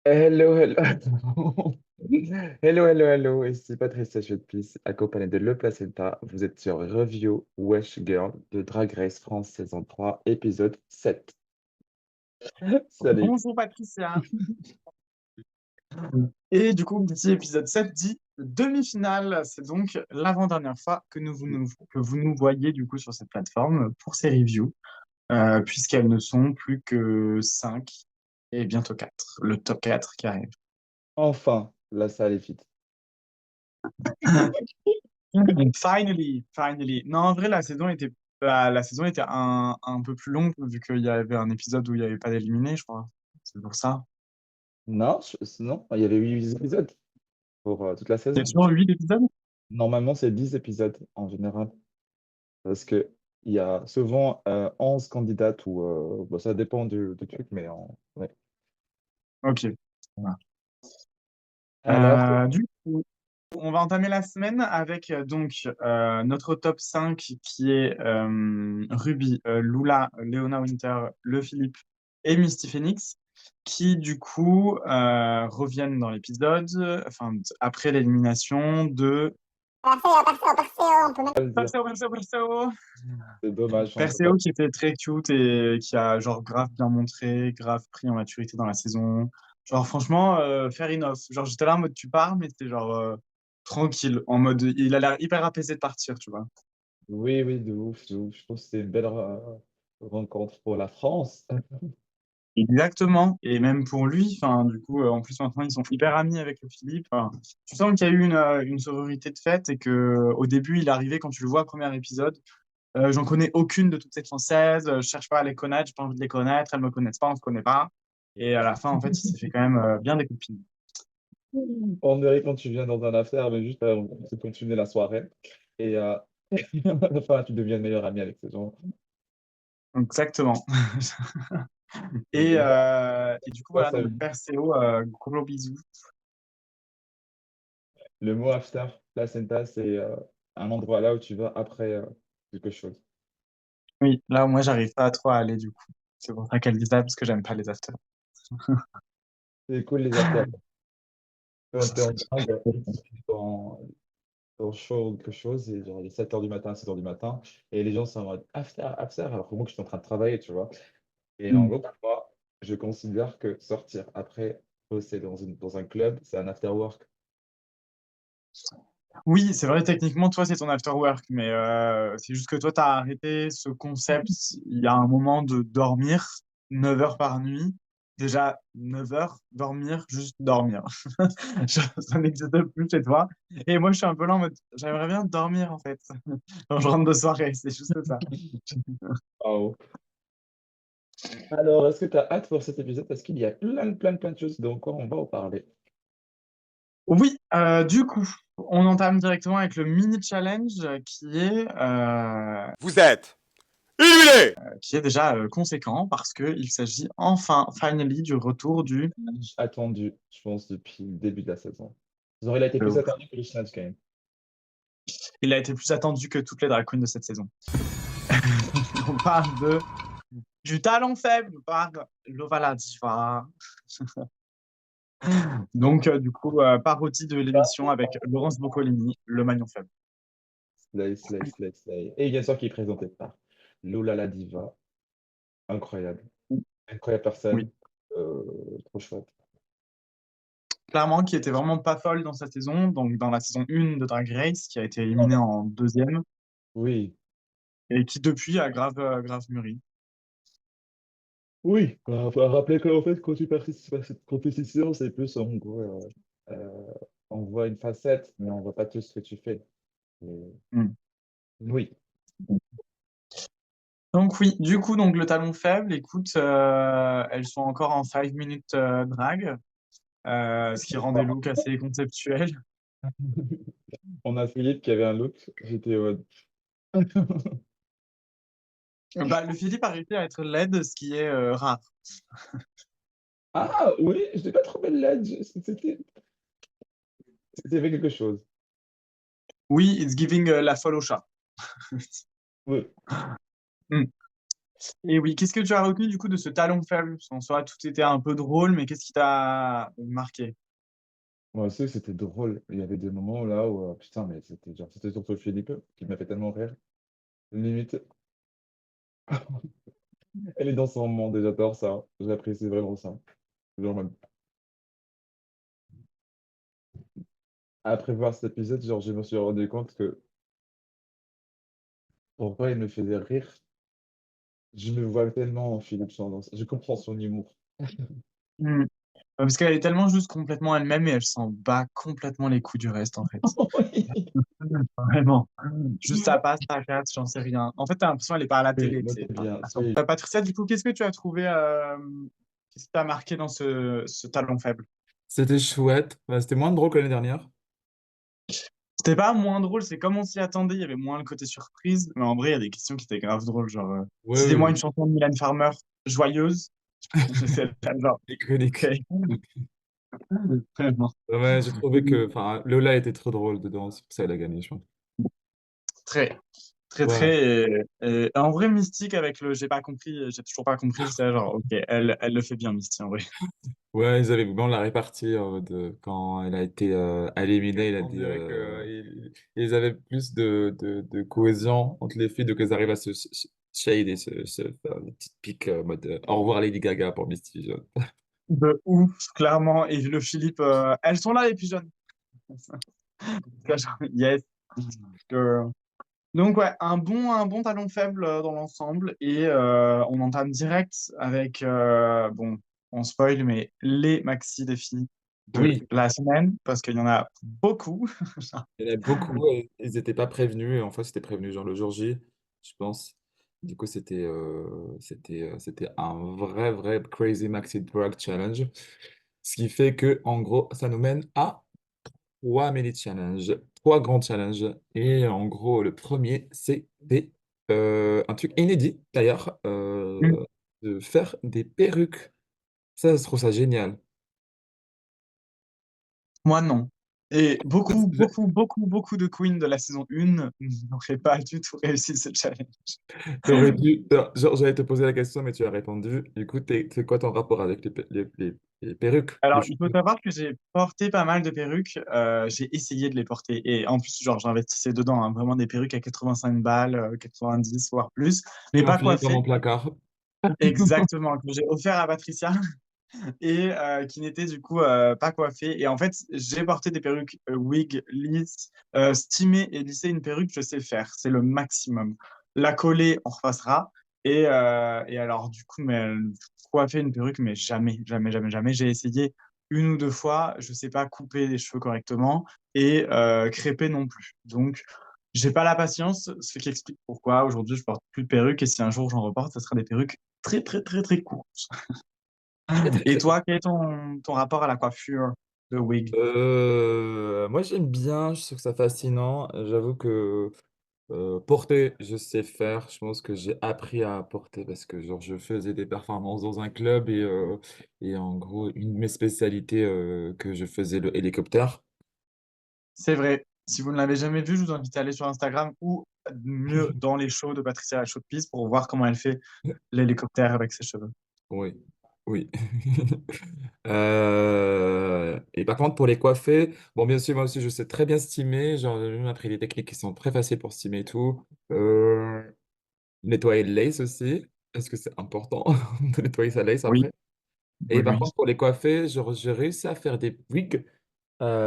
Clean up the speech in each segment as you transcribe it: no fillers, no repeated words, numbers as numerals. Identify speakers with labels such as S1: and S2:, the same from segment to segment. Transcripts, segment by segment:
S1: Hello, hello. Hello, hello, hello. Ici Patricia Chutpis, accompagné de Le Placenta. Vous êtes sur Review Wesh Girl de Drag Race France saison 3 épisode 7. Salut.
S2: Bonjour Patricia. Et du coup, petit épisode 7 dit demi-finale. C'est donc l'avant-dernière fois que que vous nous voyez du coup sur cette plateforme pour ces reviews, puisqu'elles ne sont plus que 5 et bientôt 4. Le top 4 qui arrive.
S1: Enfin, la salle est vide.
S2: Finally, finally. Non, en vrai, la saison était un peu plus longue vu qu'il y avait un épisode où il n'y avait pas d'éliminé, je crois. C'est pour ça.
S1: Non, non, il y avait 8 épisodes pour toute la
S2: C'est
S1: saison.
S2: toujours 8 épisodes?
S1: Normalement, c'est 10 épisodes en général. Parce que il y a souvent 11 candidates ou bon, ça dépend du truc, mais ouais.
S2: Ok. Voilà.
S1: Alors,
S2: Du coup, on va entamer la semaine avec notre top 5 qui est Ruby, Lula, Leona Winter, Le Philippe et Misty Phoenix qui du coup reviennent dans l'épisode après l'élimination de
S3: Perseo, on peut mettre.
S1: on va le dire,
S2: Perseo.
S1: c'est dommage, on peut pas.
S2: Perseo qui était très cute et qui a genre grave bien montré, grave pris en maturité dans la saison. Genre franchement, fair enough. Genre j'étais là en mode tu pars, mais c'était genre tranquille, en mode il a l'air hyper apaisé de partir, tu vois.
S1: Oui, oui, de ouf, de ouf. Je trouve que c'est une belle rencontre pour la France.
S2: Exactement. Et même pour lui, enfin du coup, en plus maintenant ils sont hyper amis avec le Philippe. Enfin, tu sens qu'il y a eu une sororité de fait et que au début il est arrivé quand tu le vois au premier épisode. J'en connais aucune de toutes ces Françaises. Je cherche pas à les connaître, j'ai pas envie de les connaître. Elles me connaissent pas, on se connaît pas. Et à la fin, en fait, il s'est fait quand même bien des copines.
S1: On dirait quand tu viens dans un affaire, mais juste on se continuer la soirée. Et enfin, tu deviens meilleur ami avec ces gens.
S2: Exactement.
S1: Moi,
S2: Et du coup,
S1: moi,
S2: voilà,
S1: ça-
S2: donc Perseo, gros bisous.
S1: le mot after placenta, c'est un endroit là où tu vas après quelque chose.
S2: Oui, là, moi, j'arrive pas trop à aller, du coup. C'est pour ça qu'elle dit ça, parce que j'aime pas les afters.
S1: C'est cool les afters. Quand t'es en drague, dans, dans show ou quelque chose, et genre il est 7h du matin, 6h du matin, et les gens sont en mode after, after, alors que moi je suis en train de travailler, tu vois. Et en
S2: Mm.
S1: gros, pour moi, je considère que sortir après bosser dans un club, c'est un after work.
S2: Oui, c'est vrai, techniquement, toi, c'est ton after work, mais c'est juste que toi, tu as arrêté ce concept il y a un moment de dormir 9 heures par nuit. Déjà, 9 heures, dormir, juste dormir. Ça n'existe plus chez toi. Et moi, je suis un peu là en mode, j'aimerais bien dormir, en fait, quand je rentre de soirée, c'est juste ça.
S1: Waouh. Alors, est-ce que tu as hâte pour cet épisode? Parce qu'il y a plein de choses dont quoi on va en parler.
S2: Oui, du coup, on entame directement avec le mini challenge
S4: Vous êtes éliminé.
S2: qui est déjà conséquent parce qu'il s'agit enfin, finally, du retour du.
S1: Attendu, je pense, depuis le début de la saison. Il aurait été plus attendu que le Snatch Game.
S2: Il a été plus attendu que toutes les drag queens de cette saison. On parle du talon faible, on parle de Lovala Diva. Donc, du coup, parodie de l'émission avec Laurence Boccolini, le maillon faible.
S1: Slay, slay, slay, slay. Et bien sûr, qui est présenté par Lola la Diva. Incroyable. Incroyable
S2: Oui,
S1: personne. Trop chouette.
S2: clairement, qui était vraiment pas folle dans sa saison, donc dans la saison 1 de Drag Race, qui a été éliminée en deuxième,
S1: Oui,
S2: et qui depuis a grave mûri.
S1: oui. Faut rappeler qu'en fait, quand tu participes à cette compétition, c'est plus en gros, on voit une facette, mais on voit pas tout ce que tu fais. Et
S2: Mm.
S1: oui.
S2: Donc oui, du coup, donc le talon faible, écoute, elles sont encore en 5 minutes drag, ce qui rend des looks assez conceptuels.
S1: On a Philippe qui avait un look. J'étais
S2: Bah, le Philippe a réussi à être laid, ce qui est rare.
S1: Ah oui, je n'ai pas trouvé le LED. C'était avec quelque chose.
S2: Oui, it's giving la folle au chat.
S1: Oui.
S2: Mm. Et oui, qu'est-ce que tu as retenu du coup de ce talon faible? En soi, tout était un peu drôle, mais qu'est-ce qui t'a marqué?
S1: Moi aussi, c'était drôle. Il y avait des moments là où, putain, mais c'était surtout Philippe qui m'a fait tellement rire. Limite, elle est dans son monde et j'adore ça. J'apprécie vraiment ça. Genre, même après voir cet épisode, genre, je me suis rendu compte que pourquoi il me faisait rire. Je me vois tellement en Philippe Sanders. Je comprends son humour.
S2: Hmm. Parce qu'elle est tellement juste complètement elle-même et elle s'en bat complètement les coups du reste, en fait.
S1: Oui,
S2: Vraiment. Juste ça passe, ça casse, j'en sais rien. En fait, t'as l'impression qu'elle est pas à la
S1: oui,
S2: télé,
S1: moi,
S2: tu sais.
S1: c'est bien.
S2: Patricia, du coup, qu'est-ce que tu as trouvé, qu'est-ce qui t'a marqué dans ce talon faible?
S5: C'était chouette. Bah, c'était moins drôle que l'année dernière.
S2: C'était pas moins drôle, c'est comme on s'y attendait, il y avait moins le côté surprise, mais en vrai, il y a des questions qui étaient grave drôles, genre,
S5: Ouais,
S2: citez-moi
S5: ouais,
S2: une chanson de Mylène Farmer joyeuse. J'essaie de faire genre,
S5: les chroniques.
S2: ok, vraiment.
S5: Ouais, j'ai trouvé que enfin, Lola était trop drôle dedans, c'est pour ça qu'elle a gagné, je pense.
S2: Très, très,
S5: Ouais,
S2: très. Et en vrai, Mystique avec le j'ai pas compris, j'ai toujours pas compris, j'étais là genre, ok, elle le fait bien, Mystique, en vrai.
S5: ouais, ils avaient bien la répartie quand elle a été éliminée. On dirait ils avaient plus de cohésion entre les filles, donc elles arrivent à se shade et se faire des petites piques mode au revoir Lady Gaga pour Misty. Genre.
S2: De ouf, clairement. Et le Philippe, elles sont là, les plus jeunes. Là, genre, yes, girl. Donc, ouais, un bon talon faible dans l'ensemble. Et on entame direct avec, bon, on spoil, mais les maxi défis de
S5: Oui,
S2: la semaine, parce qu'il y en a beaucoup.
S5: il y en a beaucoup, et ils n'étaient pas prévenus, et en fait, c'était prévenu genre le jour J, je pense. Du coup, c'était un vrai Crazy Maxi Drag Challenge. Ce qui fait que, en gros, ça nous mène à 3 mini challenges, 3 grands challenges. Et en gros, le premier, c'était un truc inédit, d'ailleurs, de faire des perruques. Ça, je trouve ça génial.
S2: Moi, non. Et beaucoup de queens de la saison 1 n'auraient pas du tout réussi ce challenge.
S5: T'aurais dû, genre, j'allais te poser la question, mais tu as répondu. Du coup, c'est quoi ton rapport avec les perruques, les
S2: Alors, il faut
S5: cheveux?
S2: savoir que j'ai porté pas mal de perruques. J'ai essayé de les porter. Et en plus, genre, j'investissais dedans, hein, vraiment des perruques à 85 balles, 90, voire plus, mais
S5: Qui ont
S2: pas
S5: fini dans mon
S2: coiffées.
S5: placard.
S2: Exactement, que j'ai offert à Patricia et qui n'étaient du coup pas coiffées. Et en fait, j'ai porté des perruques wig, lisses, steamer et lisser une perruque, je sais faire. C'est le maximum. La coller, on repassera. Et alors, du coup, coiffer une perruque, mais jamais, jamais, jamais, jamais. J'ai essayé une ou deux fois, je sais pas couper les cheveux correctement et crêper non plus. Donc, j'ai pas la patience, ce qui explique pourquoi aujourd'hui je porte plus de perruques et si un jour j'en reporte, ce sera des perruques très, très, très, très courtes.
S5: Très, très,
S2: Et
S5: très court.
S2: toi, quel est ton rapport à la coiffure de wig?
S5: Moi, j'aime bien, je trouve que c'est fascinant. J'avoue que porter, je sais faire. Je pense que j'ai appris à porter parce que genre, je faisais des performances dans un club et en gros, une de mes spécialités que je faisais le hélicoptère.
S2: C'est vrai. Si vous ne l'avez jamais vu, je vous invite à aller sur Instagram ou mieux dans les shows de Patricia la Chaude-Pisse pour voir comment elle fait l'hélicoptère avec ses cheveux.
S5: Oui, oui. Et par contre, pour les coiffer, bon, bien sûr, moi aussi, je sais très bien steamer. Genre, j'ai même appris des techniques qui sont très faciles pour steamer et tout. Nettoyer le lace aussi. Est-ce que c'est important de nettoyer sa lace
S2: Oui,
S5: après? Et
S2: oui,
S5: par
S2: oui.
S5: contre, pour les coiffer, j'ai réussi à faire des wigs.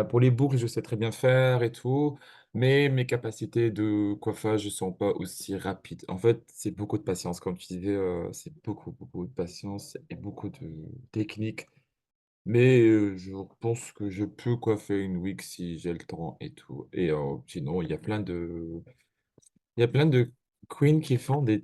S5: Pour les boucles, je sais très bien faire et tout, mais mes capacités de coiffage ne sont pas aussi rapides. En fait, c'est beaucoup de patience, comme tu disais, c'est beaucoup de patience et beaucoup de technique. Mais je pense que je peux coiffer une wig si j'ai le temps et tout. Et sinon, il y a plein de queens qui font des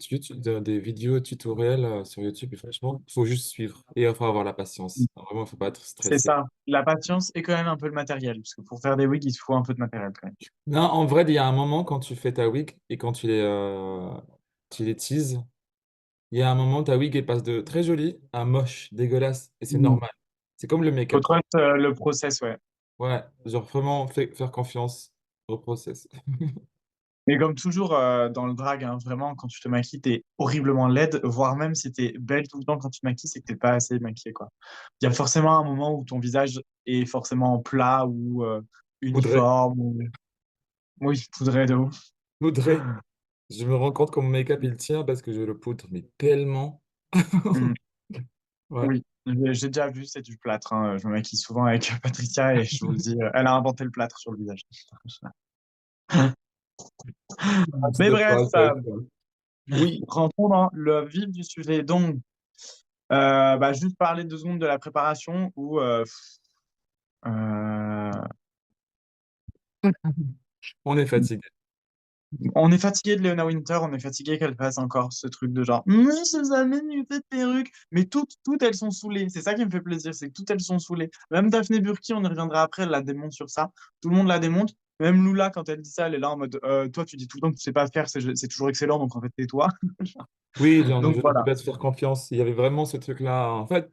S5: vidéos tutoriels sur YouTube. Et franchement, il faut juste suivre et il faut avoir la patience. Vraiment, il ne faut pas être
S2: C'est
S5: stressé.
S2: ça. La patience et quand même un peu le matériel, parce que pour faire des wigs, il faut un peu de matériel quand même.
S5: Non, en vrai, il y a un moment quand tu fais ta wig et quand tu les teases, il y a un moment ta wig elle passe de très jolie à moche, dégueulasse, et c'est
S2: Mm.
S5: normal. C'est comme le
S2: Faut
S5: make-up.
S2: trust le process, ouais.
S5: Ouais, genre vraiment faire confiance au process.
S2: Mais comme toujours dans le drag, hein, vraiment, quand tu te maquilles, t'es horriblement laide, voire même si t'es belle tout le temps quand tu te maquilles, c'est que t'es pas assez maquillée, quoi. Il y a forcément un moment où ton visage est forcément plat ou
S5: Poudré,
S2: uniforme ou... Oui, poudré de ouf.
S5: poudré. Je me rends compte que mon make-up, il tient parce que je le poudre, mais tellement.
S2: Mm.
S5: Ouais.
S2: Oui, j'ai déjà vu, c'est du plâtre, hein. Je me maquille souvent avec Patricia et je vous le dis, elle a inventé le plâtre sur le visage.
S5: Ah, tu
S2: Mais
S5: dois
S2: bref,
S5: pas être folle. Oui,
S2: rentrons dans le vif du sujet. Donc, bah, juste parler 2 secondes de la préparation où euh,
S5: on est fatigué.
S2: on est fatigué de Leona Winter, on est fatigué qu'elle fasse encore ce truc de genre, mais je jamais eu fait de perruque. Mais toutes elles sont saoulées. C'est ça qui me fait plaisir, c'est que toutes elles sont saoulées. Même Daphné Burki, on y reviendra après, elle la démonte sur ça. Tout le monde la démonte. Même Lula, quand elle dit ça, elle est là en mode, toi, tu dis tout le temps que tu sais pas faire, c'est toujours excellent, donc en fait, tais-toi.
S5: Oui, genre,
S2: Donc
S5: je ne peux
S2: voilà.
S5: pas te faire confiance. Il y avait vraiment ce truc-là. En fait,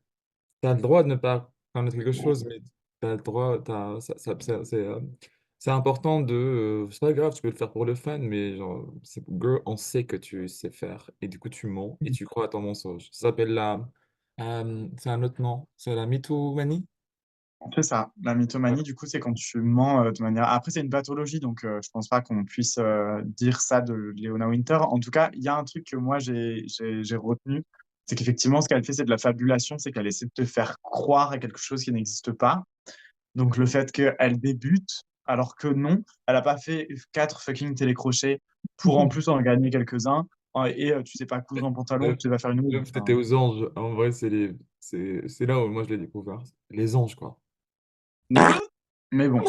S5: tu as le droit de ne pas connaître quelque chose, mais tu as le droit. C'est important de. C'est pas grave, tu peux le faire pour le fun, mais genre, girl, on sait que tu sais faire. Et du coup, tu mens et tu crois à ton mensonge. Ça s'appelle la. C'est un autre nom. C'est la mythomanie?
S2: C'est ça. La
S5: Ouais.
S2: mythomanie, du coup, c'est quand tu mens de manière. Après, c'est une pathologie, donc je pense pas qu'on puisse dire ça de Leona Winter. En tout cas, il y a un truc que moi j'ai retenu, c'est qu'effectivement, ce qu'elle fait, c'est de la fabulation, c'est qu'elle essaie de te faire croire à quelque chose qui n'existe pas. Donc le fait qu'elle débute, alors que non, elle a pas fait 4 fucking télécrochets pour en plus en gagner quelques-uns. Et tu sais pas coudre un pantalon,
S5: Meuf,
S2: tu sais pas faire une housse.
S5: meuf, t'étais aux anges. En vrai, c'est là où moi je l'ai découvert. Les anges, quoi.
S2: Mais bon.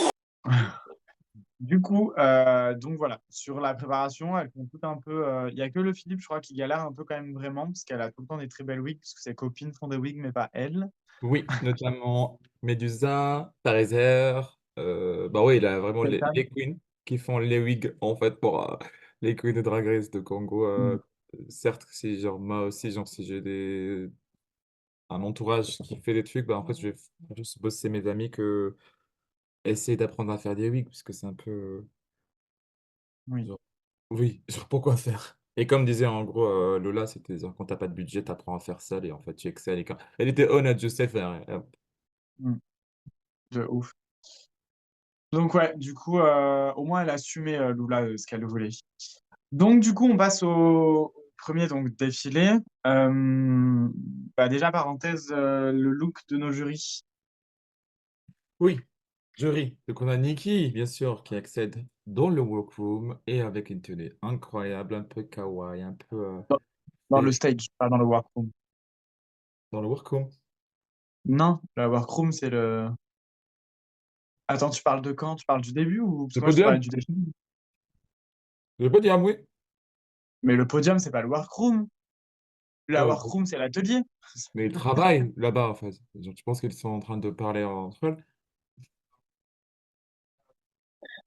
S2: Du coup, donc voilà, sur la préparation, elles font tout un peu. Il y a que le Philippe, je crois, qui galère un peu quand même vraiment, parce qu'elle a tout le temps des très belles wigs, parce que ses copines font des wigs, mais pas elle.
S5: Oui, notamment Medusa, Pariser. Bah oui, il a vraiment
S2: Keltan.
S5: les queens qui font les wigs en fait pour les queens de Drag Race de Congo.
S2: Mm.
S5: Certes, si genre moi aussi, genre si j'ai un entourage qui fait des trucs, bah en fait je vais juste bosser mes amis que essayer d'apprendre à faire des wigs parce que c'est un peu
S2: Oui,
S5: genre oui, genre pourquoi faire? Et comme disait en gros Lola, c'était genre quand t'as pas de budget, t'apprends à faire seul et en fait tu excelles. Et quand... Elle était honnête, je sais faire.
S2: mm, de ouf. Donc ouais, du coup, au moins elle a assumé Lula ce qu'elle voulait. Donc du coup, on passe au premier donc défilé. Bah, déjà parenthèse, le look de nos jurys.
S5: Oui, jury. Donc on a Nikki, bien sûr, qui accède dans le workroom et avec une tenue incroyable, un peu kawaii, un peu
S2: Dans, dans le
S5: féerique.
S2: stage, pas dans le workroom.
S5: Dans le workroom.
S2: Non, le workroom, c'est le. Attends, tu parles de quand? Tu parles du début ou parce
S5: Le
S2: que moi je te parlais
S5: podium.
S2: du défilé.
S5: Le podium, oui.
S2: Mais le podium, c'est pas le workroom. La
S5: Euh,
S2: workroom, c'est l'atelier.
S5: mais ils travaillent là-bas, en fait. Genre, tu penses qu'ils sont en train de parler entre eux?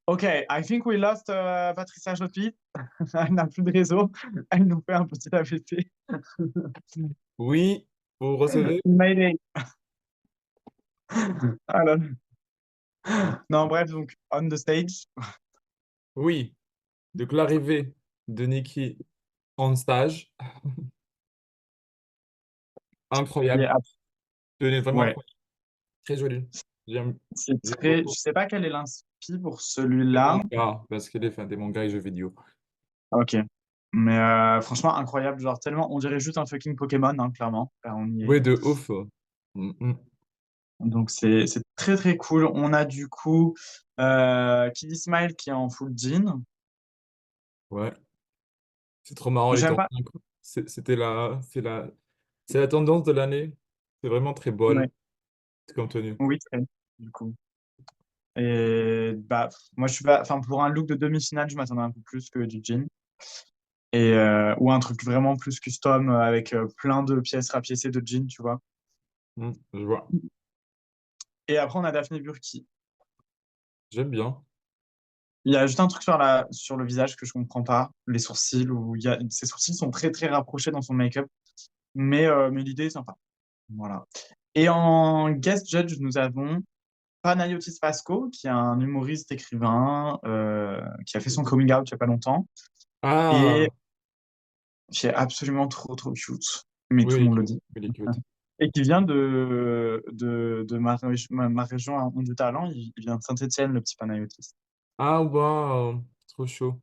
S2: Ok, I think we lost Patricia Jotly. Elle n'a plus de réseau. Elle nous fait un petit AVC.
S5: Oui, vous recevez?
S2: Mayday. Ah là. Non, bref, donc on the stage.
S5: Oui. Donc l'arrivée de Nikki en stage, incroyable.
S2: Yeah,
S5: Tenue vraiment
S2: ouais,
S5: incroyable. Très jolie. J'aime
S2: c'est
S5: j'aime
S2: très. Je
S5: beaucoup.
S2: sais pas quel est l'inspi pour
S5: Des
S2: celui-là.
S5: mangas, parce qu'elle est fan des mangas et jeux vidéo.
S2: Ok. Mais franchement, incroyable. Genre, tellement. On dirait juste un fucking Pokémon, hein, clairement. Enfin, on y est.
S5: Oui, de ouf. Mm.
S2: Donc, c'est très, très cool. On a du coup Kiddy Smile qui est en full jean.
S5: Ouais. C'est trop marrant les
S2: J'aime
S5: temps.
S2: pas.
S5: C'est la tendance de l'année. C'est vraiment très
S2: Ouais.
S5: bol comme tenue.
S2: Oui, très. Du coup. Et bah, moi, je suis pas. Enfin, pour un look de demi-finale, je m'attendais un peu plus que du jean. Et, ou un truc vraiment plus custom avec plein de pièces rapiécées de jean, tu vois.
S5: Je vois.
S2: Et après, on a Daphné Burki.
S5: J'aime bien.
S2: Il y a juste un truc sur le visage que je comprends pas, les sourcils, où ses sourcils sont très très rapprochés dans son make-up, mais l'idée est sympa. Voilà. Et en guest judge, nous avons Panayotis Pasco, qui est un humoriste écrivain qui a fait son coming out il n'y a pas longtemps
S5: Ah,
S2: et qui est absolument trop, trop cute. Mais
S5: oui,
S2: tout
S5: il
S2: le
S5: est
S2: monde le
S5: cute.
S2: dit.
S5: Il est cute.
S2: Et qui vient de ma région à du talent. Il vient de Saint-Étienne, le petit Panayotis.
S5: Ah, waouh, trop chaud.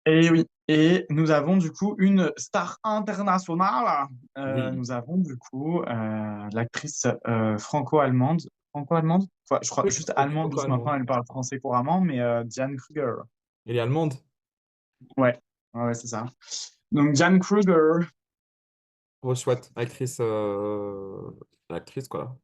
S2: Et oui, et nous avons du coup une star internationale.
S5: Oui,
S2: Nous avons du coup l'actrice franco-allemande. Franco-allemande? Ouais, je crois
S5: oui,
S2: juste allemande, parce que
S5: franco-allemand.
S2: maintenant elle parle français couramment, mais Diane Kruger.
S5: Elle est allemande.
S2: Ouais, ouais, c'est ça. Donc Diane Kruger.
S5: Trop chouette. Actrice, quoi.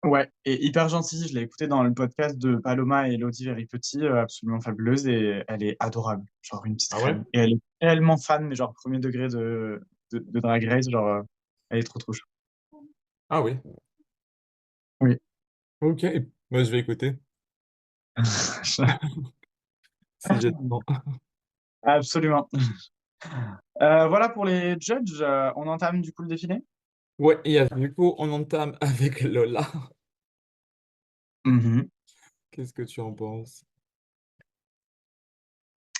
S2: Ouais, et hyper gentille. Je l'ai écoutée dans le podcast de Paloma et Elodie Very Petit, absolument fabuleuse, et elle est adorable, genre une petite
S5: Ah ouais?
S2: crème. Et elle est tellement fan, mais genre premier degré de Drag Race, genre elle est trop trop chouette.
S5: Ah oui.
S2: Oui.
S5: Ok. Moi, je vais écouter. Si j'ai le temps.
S2: Absolument. Voilà pour les judges. On entame du coup le défilé?
S5: Ouais, du coup, on entame avec Lola.
S2: Mhm.
S5: Qu'est-ce que tu en penses?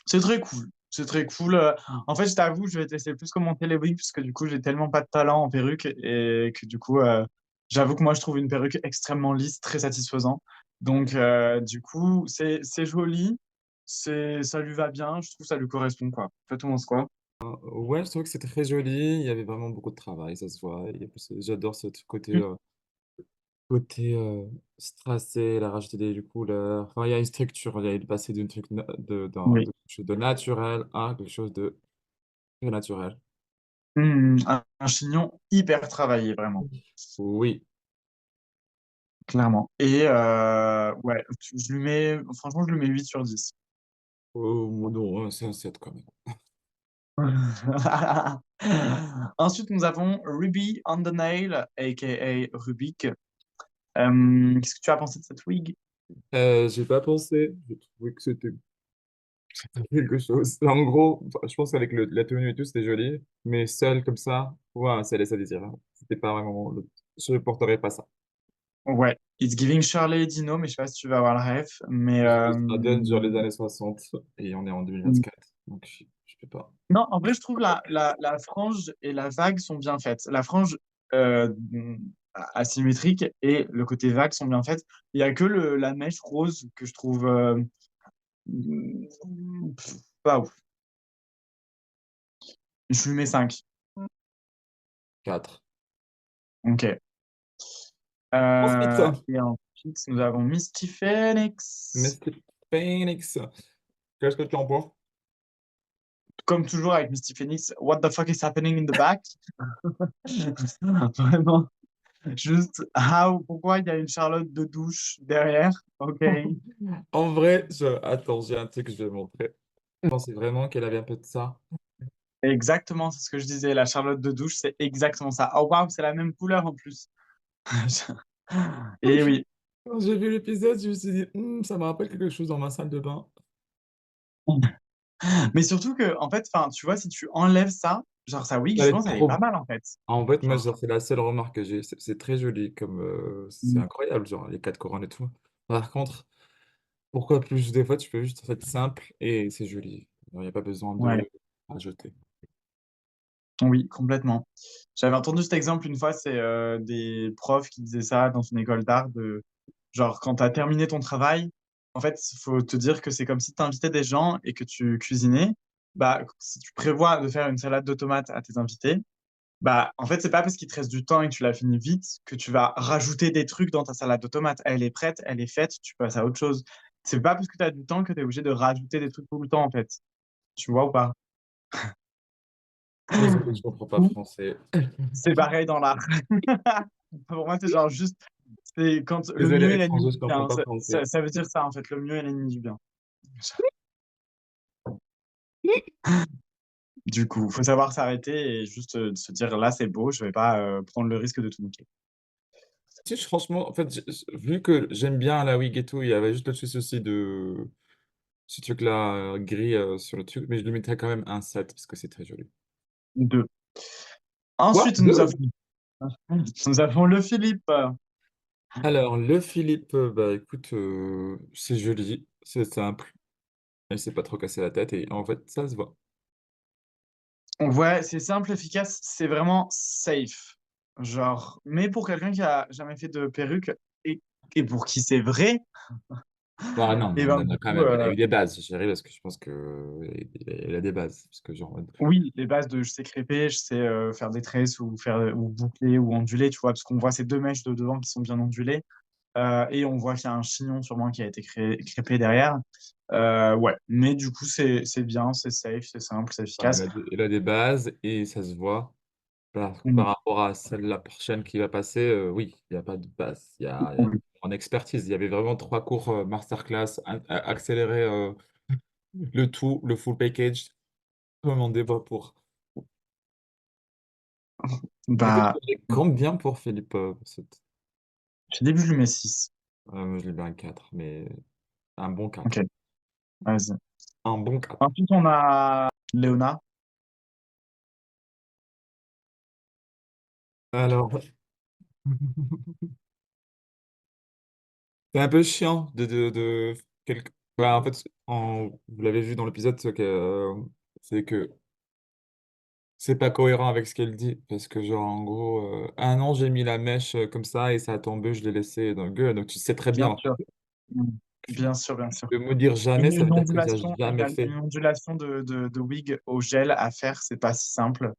S2: C'est très cool. C'est très cool. En fait, je t'avoue, je vais tester plus commenter les wigs parce que du coup, j'ai tellement pas de talent en perruque et que du coup, j'avoue que moi, je trouve une perruque extrêmement lisse, très satisfaisant. Donc, du coup, c'est joli, ça lui va bien, je trouve que ça lui correspond, quoi. Toi, tu penses quoi?
S5: Ouais, je trouve que c'est très joli. Il y avait vraiment beaucoup de travail, ça se voit. J'adore ce côté,
S2: Mm.
S5: strassé, la rajouter des couleurs. Enfin, il y a une structure. Il y a le passé d'une truc
S2: Oui.
S5: de quelque chose de naturel à quelque chose de très naturel.
S2: Un chignon hyper travaillé, vraiment,
S5: Oui.
S2: clairement. Et ouais, je lui mets, franchement, je lui mets 8/10.
S5: Oh, non, c'est un 7 quand même.
S2: Ensuite, nous avons Ruby on the Nail, aka Rubik. Qu'est-ce que tu as pensé de cette wig?
S5: J'ai pas pensé. J'ai trouvé que c'était quelque chose. En gros, enfin, je pense qu'avec la tenue et tout, c'était joli, mais seul comme ça, ouais, ça laisse à désirer. C'était pas vraiment. Je ne porterais pas ça.
S2: Ouais, It's Giving Charlie et Dino, mais je sais pas si tu vas avoir le ref. Mais
S5: Ça donne genre les années 60 et on est en 2024. Donc je peux pas.
S2: non, en vrai, je trouve la frange et la vague sont bien faites. La frange euh, asymétrique et le côté vague sont bien faites. Il y a que la mèche rose que je trouve pas ouf. Je lui mets 5.
S5: 4.
S2: Ok.
S5: Ensuite,
S2: Et ensuite, nous avons Misty Phoenix.
S5: Mr. Phoenix. Qu'est-ce que tu en penses?
S2: Comme toujours avec Misty Phoenix, what the fuck is happening in the back? Vraiment, juste, pourquoi il y a une Charlotte de douche derrière? Ok.
S5: En vrai, attends, j'ai un truc que je vais montrer. Je pensais vraiment qu'elle avait un peu de ça.
S2: Exactement, c'est ce que je disais. La Charlotte de douche, c'est exactement ça. Oh waouh, c'est la même couleur en plus. Et oui.
S5: Quand j'ai vu l'épisode, je me suis dit, ça me rappelle quelque chose dans ma salle de bain.
S2: Mais surtout que, en fait, enfin, tu vois, si tu enlèves ça, genre sa wig,
S5: Elle
S2: je
S5: est
S2: pense, elle est pas
S5: trop.
S2: mal en fait.
S5: En fait, moi,
S2: Genre,
S5: genre, c'est la seule remarque que j'ai. C'est très joli, comme c'est
S2: mm,
S5: incroyable, genre les quatre couronnes et tout. Par contre, pourquoi plus des fois, tu peux juste être simple et c'est joli. Il n'y a pas besoin
S2: ouais,
S5: de rajouter.
S2: oui, complètement. J'avais entendu cet exemple une fois, c'est des profs qui disaient ça dans une école d'art, de genre, quand tu as terminé ton travail, en fait, il faut te dire que c'est comme si tu invitais des gens et que tu cuisinais. Bah, si tu prévois de faire une salade de tomates à tes invités, bah, en fait, c'est pas parce qu'il te reste du temps et que tu l'as fini vite que tu vas rajouter des trucs dans ta salade de tomates. Elle est prête, elle est faite, tu passes à autre chose. C'est pas parce que tu as du temps que tu es obligé de rajouter des trucs tout le temps, en fait. Tu vois ou pas?
S5: Désolé, je comprends pas français.
S2: C'est pareil dans l'art. Pour moi, c'est genre juste, c'est quand le
S5: Désolé,
S2: mieux est l'ennemi
S5: étranger, je
S2: du
S5: comprends
S2: bien.
S5: pas français.
S2: Ça veut dire ça, en fait. Le mieux est l'ennemi du bien. Du coup, faut savoir s'arrêter et juste se dire là, c'est beau, je vais pas prendre le risque de tout niquer.
S5: Si, franchement, en fait, vu que j'aime bien la wig et tout, il y avait juste le souci de ce truc-là gris sur le truc, mais je lui mettrais quand même un 7 parce que c'est très joli.
S2: Deux.
S5: Quoi?
S2: Ensuite,
S5: Deux?
S2: nous avons le Philippe.
S5: Alors, le Philippe, bah écoute, c'est joli, c'est simple, il s'est pas trop cassé la tête et en fait, ça se voit.
S2: Ouais, c'est simple, efficace, c'est vraiment safe. Genre, mais pour quelqu'un qui a jamais fait de perruque et, et pour qui c'est vrai,
S5: Bah non,
S2: et
S5: non,
S2: ben
S5: non, non,
S2: du
S5: quand
S2: coup,
S5: même, il a eu des bases, chérie, parce que je pense que il a des bases, parce que genre,
S2: oui, les bases de je sais crêper, je sais faire des tresses ou faire ou boucler ou onduler, tu vois, parce qu'on voit ces deux mèches de devant qui sont bien ondulées. Et on voit qu'il y a un chignon sûrement qui a été crêpé derrière. Ouais, mais du coup, c'est bien, c'est safe, c'est simple, c'est
S5: enfin,
S2: efficace.
S5: il a des bases et ça se voit. Par
S2: Mm.
S5: rapport à celle la prochaine qui va passer, oui, il y a pas de base. Il y a
S2: Oui.
S5: en expertise, il y avait vraiment 3 cours, masterclass accélérés, le tout, le full package. Vraiment débat pour. Du coup, tu
S2: Bah,
S5: donnerais combien pour Philippe, cette
S2: j'ai début, je lui mets 6.
S5: moi je lui mets un 4, mais un bon
S2: Ok,
S5: 4.
S2: vas-y.
S5: Un bon 4.
S2: Ensuite, on a Léona.
S5: Alors, c'est un peu chiant quelque bah, en fait, vous l'avez vu dans l'épisode, c'est que c'est pas cohérent avec ce qu'elle dit, parce que genre en gros, ah non, j'ai mis la mèche comme ça et ça a tombé, je l'ai laissé dans le gueule. Donc tu sais très bien
S2: Bien
S5: en fait,
S2: sûr. Mm. Bien sûr, bien sûr.
S5: de me dire
S2: Et
S5: jamais, ça veut dire que tu jamais
S2: une
S5: fait.
S2: ondulation de wig au gel à faire, c'est pas si simple.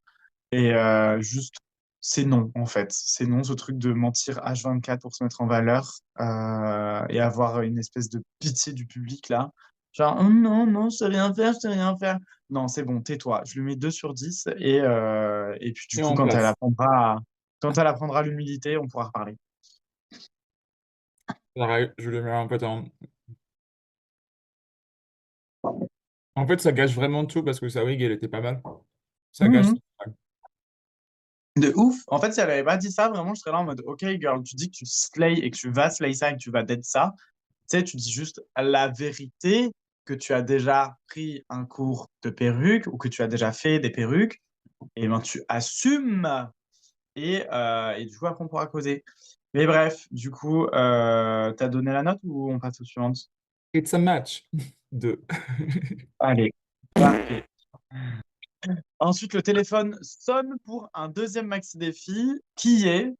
S2: Et juste, c'est non, en fait. C'est non, ce truc de mentir H24 pour se mettre en valeur et avoir une espèce de pitié du public, là. Genre, oh non, non, je sais rien faire, je sais rien faire. Non, c'est bon, tais-toi. Je lui mets 2 sur 10 et puis du
S5: Mis
S2: coup,
S5: en place.
S2: quand elle apprendra l'humilité, on pourra reparler.
S5: Pareil, je le mets un peu en fait, ça gâche vraiment tout parce que sa wig, elle était pas mal. Ça gâche.
S2: Mhm. De ouf. En fait, si elle avait pas dit ça, vraiment, je serais là en mode, OK, girl, tu dis que tu slay et que tu vas slay ça et que tu vas dead ça. Tu sais, tu dis juste la vérité que tu as déjà pris un cours de perruque ou que tu as déjà fait des perruques, et ben tu assumes et du coup, après, on pourra causer. Mais bref, du coup, t'as donné la note ou on passe aux suivantes?
S5: It's a match. Deux.
S2: Allez, parfait. Ensuite, le téléphone sonne pour un deuxième maxi défi qui est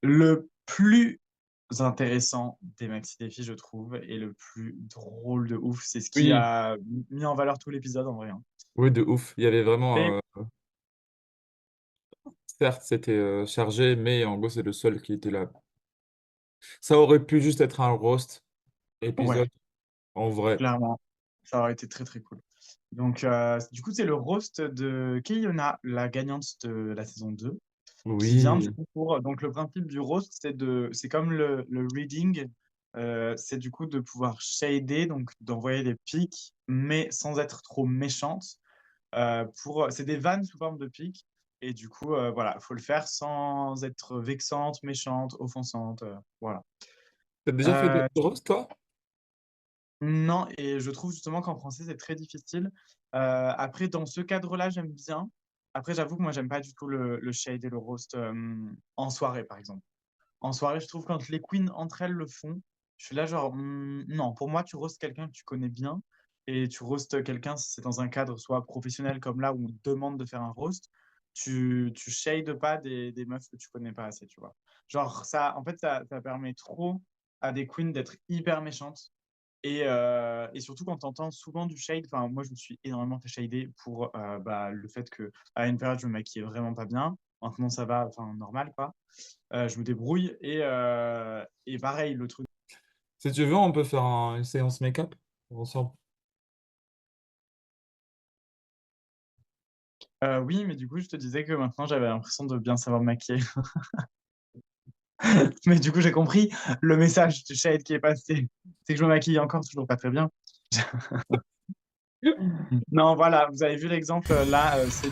S2: le plus intéressant des maxi défis, je trouve, et le plus drôle de ouf. C'est ce qui
S5: Oui,
S2: a mis en valeur tout l'épisode en vrai, hein.
S5: oui, de ouf. Il y avait
S2: Et
S5: vraiment, certes, c'était chargé, mais en gros, c'est le seul qui était là. Ça aurait pu juste être un roast
S2: ouais,
S5: épisode, en vrai.
S2: clairement, ça aurait été très très cool. Donc, du coup, c'est le roast de Keiona, la gagnante de la saison 2, qui vient du
S5: Oui,
S2: coup pour. Donc, le principe du roast, c'est comme le reading, c'est du coup de pouvoir shader, donc d'envoyer des pics, mais sans être trop méchante. C'est des vannes sous forme de pics. Et du coup, voilà, il faut le faire sans être vexante, méchante, offensante. Voilà.
S5: t'as déjà fait des
S2: Euh,
S5: roasts, toi?
S2: non, et je trouve justement qu'en français, c'est très difficile. Après, dans ce cadre-là, j'aime bien. Après, j'avoue que moi, j'aime pas du tout le shade et le roast en soirée, par exemple. En soirée, je trouve quand les queens entre elles le font, je suis là genre, non, pour moi, tu roastes quelqu'un que tu connais bien et tu roastes quelqu'un si c'est dans un cadre soit professionnel comme là où on te demande de faire un roast, tu shades pas des meufs que tu connais pas assez, tu vois. Genre, ça, en fait, ça permet trop à des queens d'être hyper méchantes. Et surtout quand tu entends souvent du shade, enfin moi je me suis énormément fait shader pour bah, le fait que à une période je me maquillais vraiment pas bien. Maintenant ça va, enfin normal quoi. Je me débrouille et pareil le truc.
S5: Si tu veux, on peut faire une séance make-up ensemble.
S2: Oui, mais du coup je te disais que maintenant j'avais l'impression de bien savoir me maquiller. Mais du coup j'ai compris le message du shade qui est passé. C'est que je me maquille encore toujours pas très bien. Non, voilà, vous avez vu l'exemple, là, c'est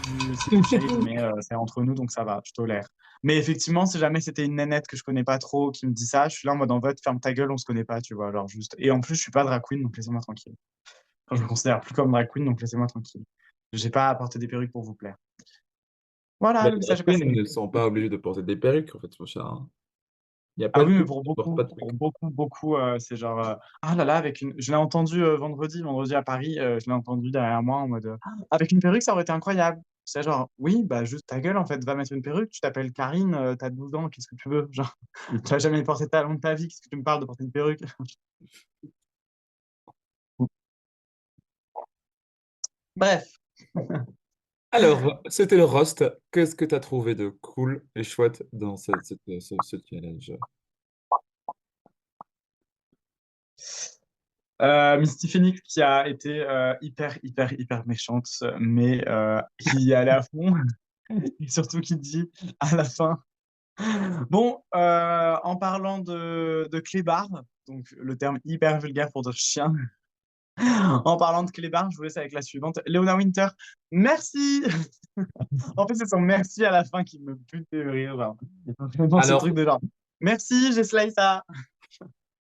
S2: du shade, mais c'est entre nous, donc ça va, je tolère. Mais effectivement, si jamais c'était une nénette que je connais pas trop qui me dit ça, je suis là en mode en fait, ferme ta gueule, on se connaît pas, tu vois, alors juste. Et en plus, je suis pas drag queen, donc laissez-moi tranquille. Enfin, je me considère plus comme drag queen, donc laissez-moi tranquille. J'ai pas apporté des perruques pour vous plaire. Voilà,
S5: Les
S2: le
S5: drag
S2: message est
S5: queens
S2: passé.
S5: ne sont pas obligés de porter des perruques, en fait, mon cher, hein. Il n'y a
S2: Ah
S5: pas de
S2: oui, mais
S5: pub,
S2: pour
S5: tu portes pas de trucs.
S2: beaucoup, c'est genre ah là là avec une. Je l'ai entendu vendredi à Paris, je l'ai entendu derrière moi en mode Ah, avec une perruque ça aurait été incroyable. C'est genre oui bah juste ta gueule en fait, va mettre une perruque. Tu t'appelles Karine, t'as 12 ans, qu'est-ce que tu veux? Genre tu n'as jamais porté de talons de ta vie, qu'est-ce que tu me parles de porter une perruque? Bref.
S5: Alors, c'était le roast. Qu'est-ce que tu as trouvé de cool et chouette dans ce challenge?
S2: Misty Phoenix qui a été hyper méchante, mais qui y allait à fond et surtout qui dit à la fin. Bon, en parlant de clébard, donc le terme hyper vulgaire pour dire chien, en parlant de clébard, je vous laisse avec la suivante. Léona Winter, merci! En fait, c'est son merci à la fin qui me bute de rire. Genre. Vraiment, ce truc
S5: Alors,
S2: de genre, merci, j'ai slay ça.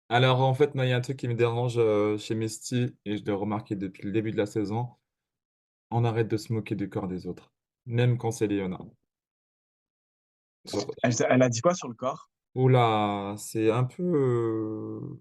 S5: alors, en fait, moi, il y a un truc qui me dérange chez Misty, et je l'ai remarqué depuis le début de la saison. On arrête de se moquer du corps des autres, même quand c'est Léona. Genre,
S2: Elle a dit quoi sur le corps?
S5: oula, c'est un peu.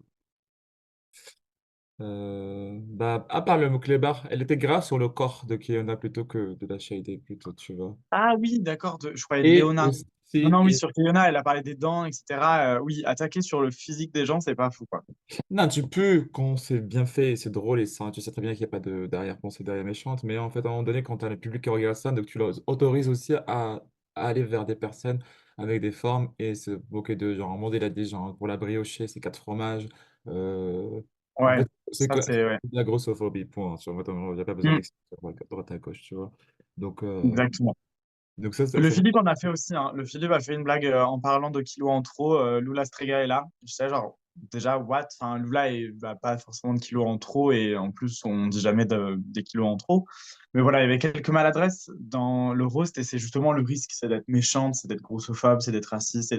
S5: Bah, à part le mot clébard, elle était grave sur le corps de Kiona plutôt que de la shader, plutôt, tu vois.
S2: Ah oui, d'accord, je croyais de
S5: Et
S2: Léona.
S5: aussi,
S2: Non, non, oui,
S5: et
S2: sur Fiona, elle a parlé des dents, etc. Oui, attaquer sur le physique des gens, c'est pas fou, quoi.
S5: non, tu peux, quand c'est bien fait, et c'est drôle et ça, tu sais très bien qu'il n'y a pas de derrière-pensée, derrière méchante, mais en fait, à un moment donné, quand tu as le public qui regarde ça, donc tu leur autorises aussi à aller vers des personnes avec des formes et se moquer de genre, un monde, il a dit, genre, pour la briocher, c'est quatre fromages. euh, En
S2: Ouais,
S5: fait,
S2: ça, c'est... Ouais.
S5: de la grossophobie, point. Tu vois, il n'y a pas besoin
S2: Mm,
S5: d'expliquer à droite à gauche, tu vois. Donc,
S2: exactement.
S5: c'est
S2: Le
S5: vrai.
S2: Philippe en a fait aussi, hein. Le Philippe a fait une blague en parlant de kilos en trop. Lula Strega est là. Je sais, genre, déjà, what? Enfin, Lula n'a pas forcément de kilos en trop et en plus, on dit jamais des kilos en trop. Mais voilà, il y avait quelques maladresses dans le roast et c'est justement le risque, c'est d'être méchante, c'est d'être grossophobe, c'est d'être raciste,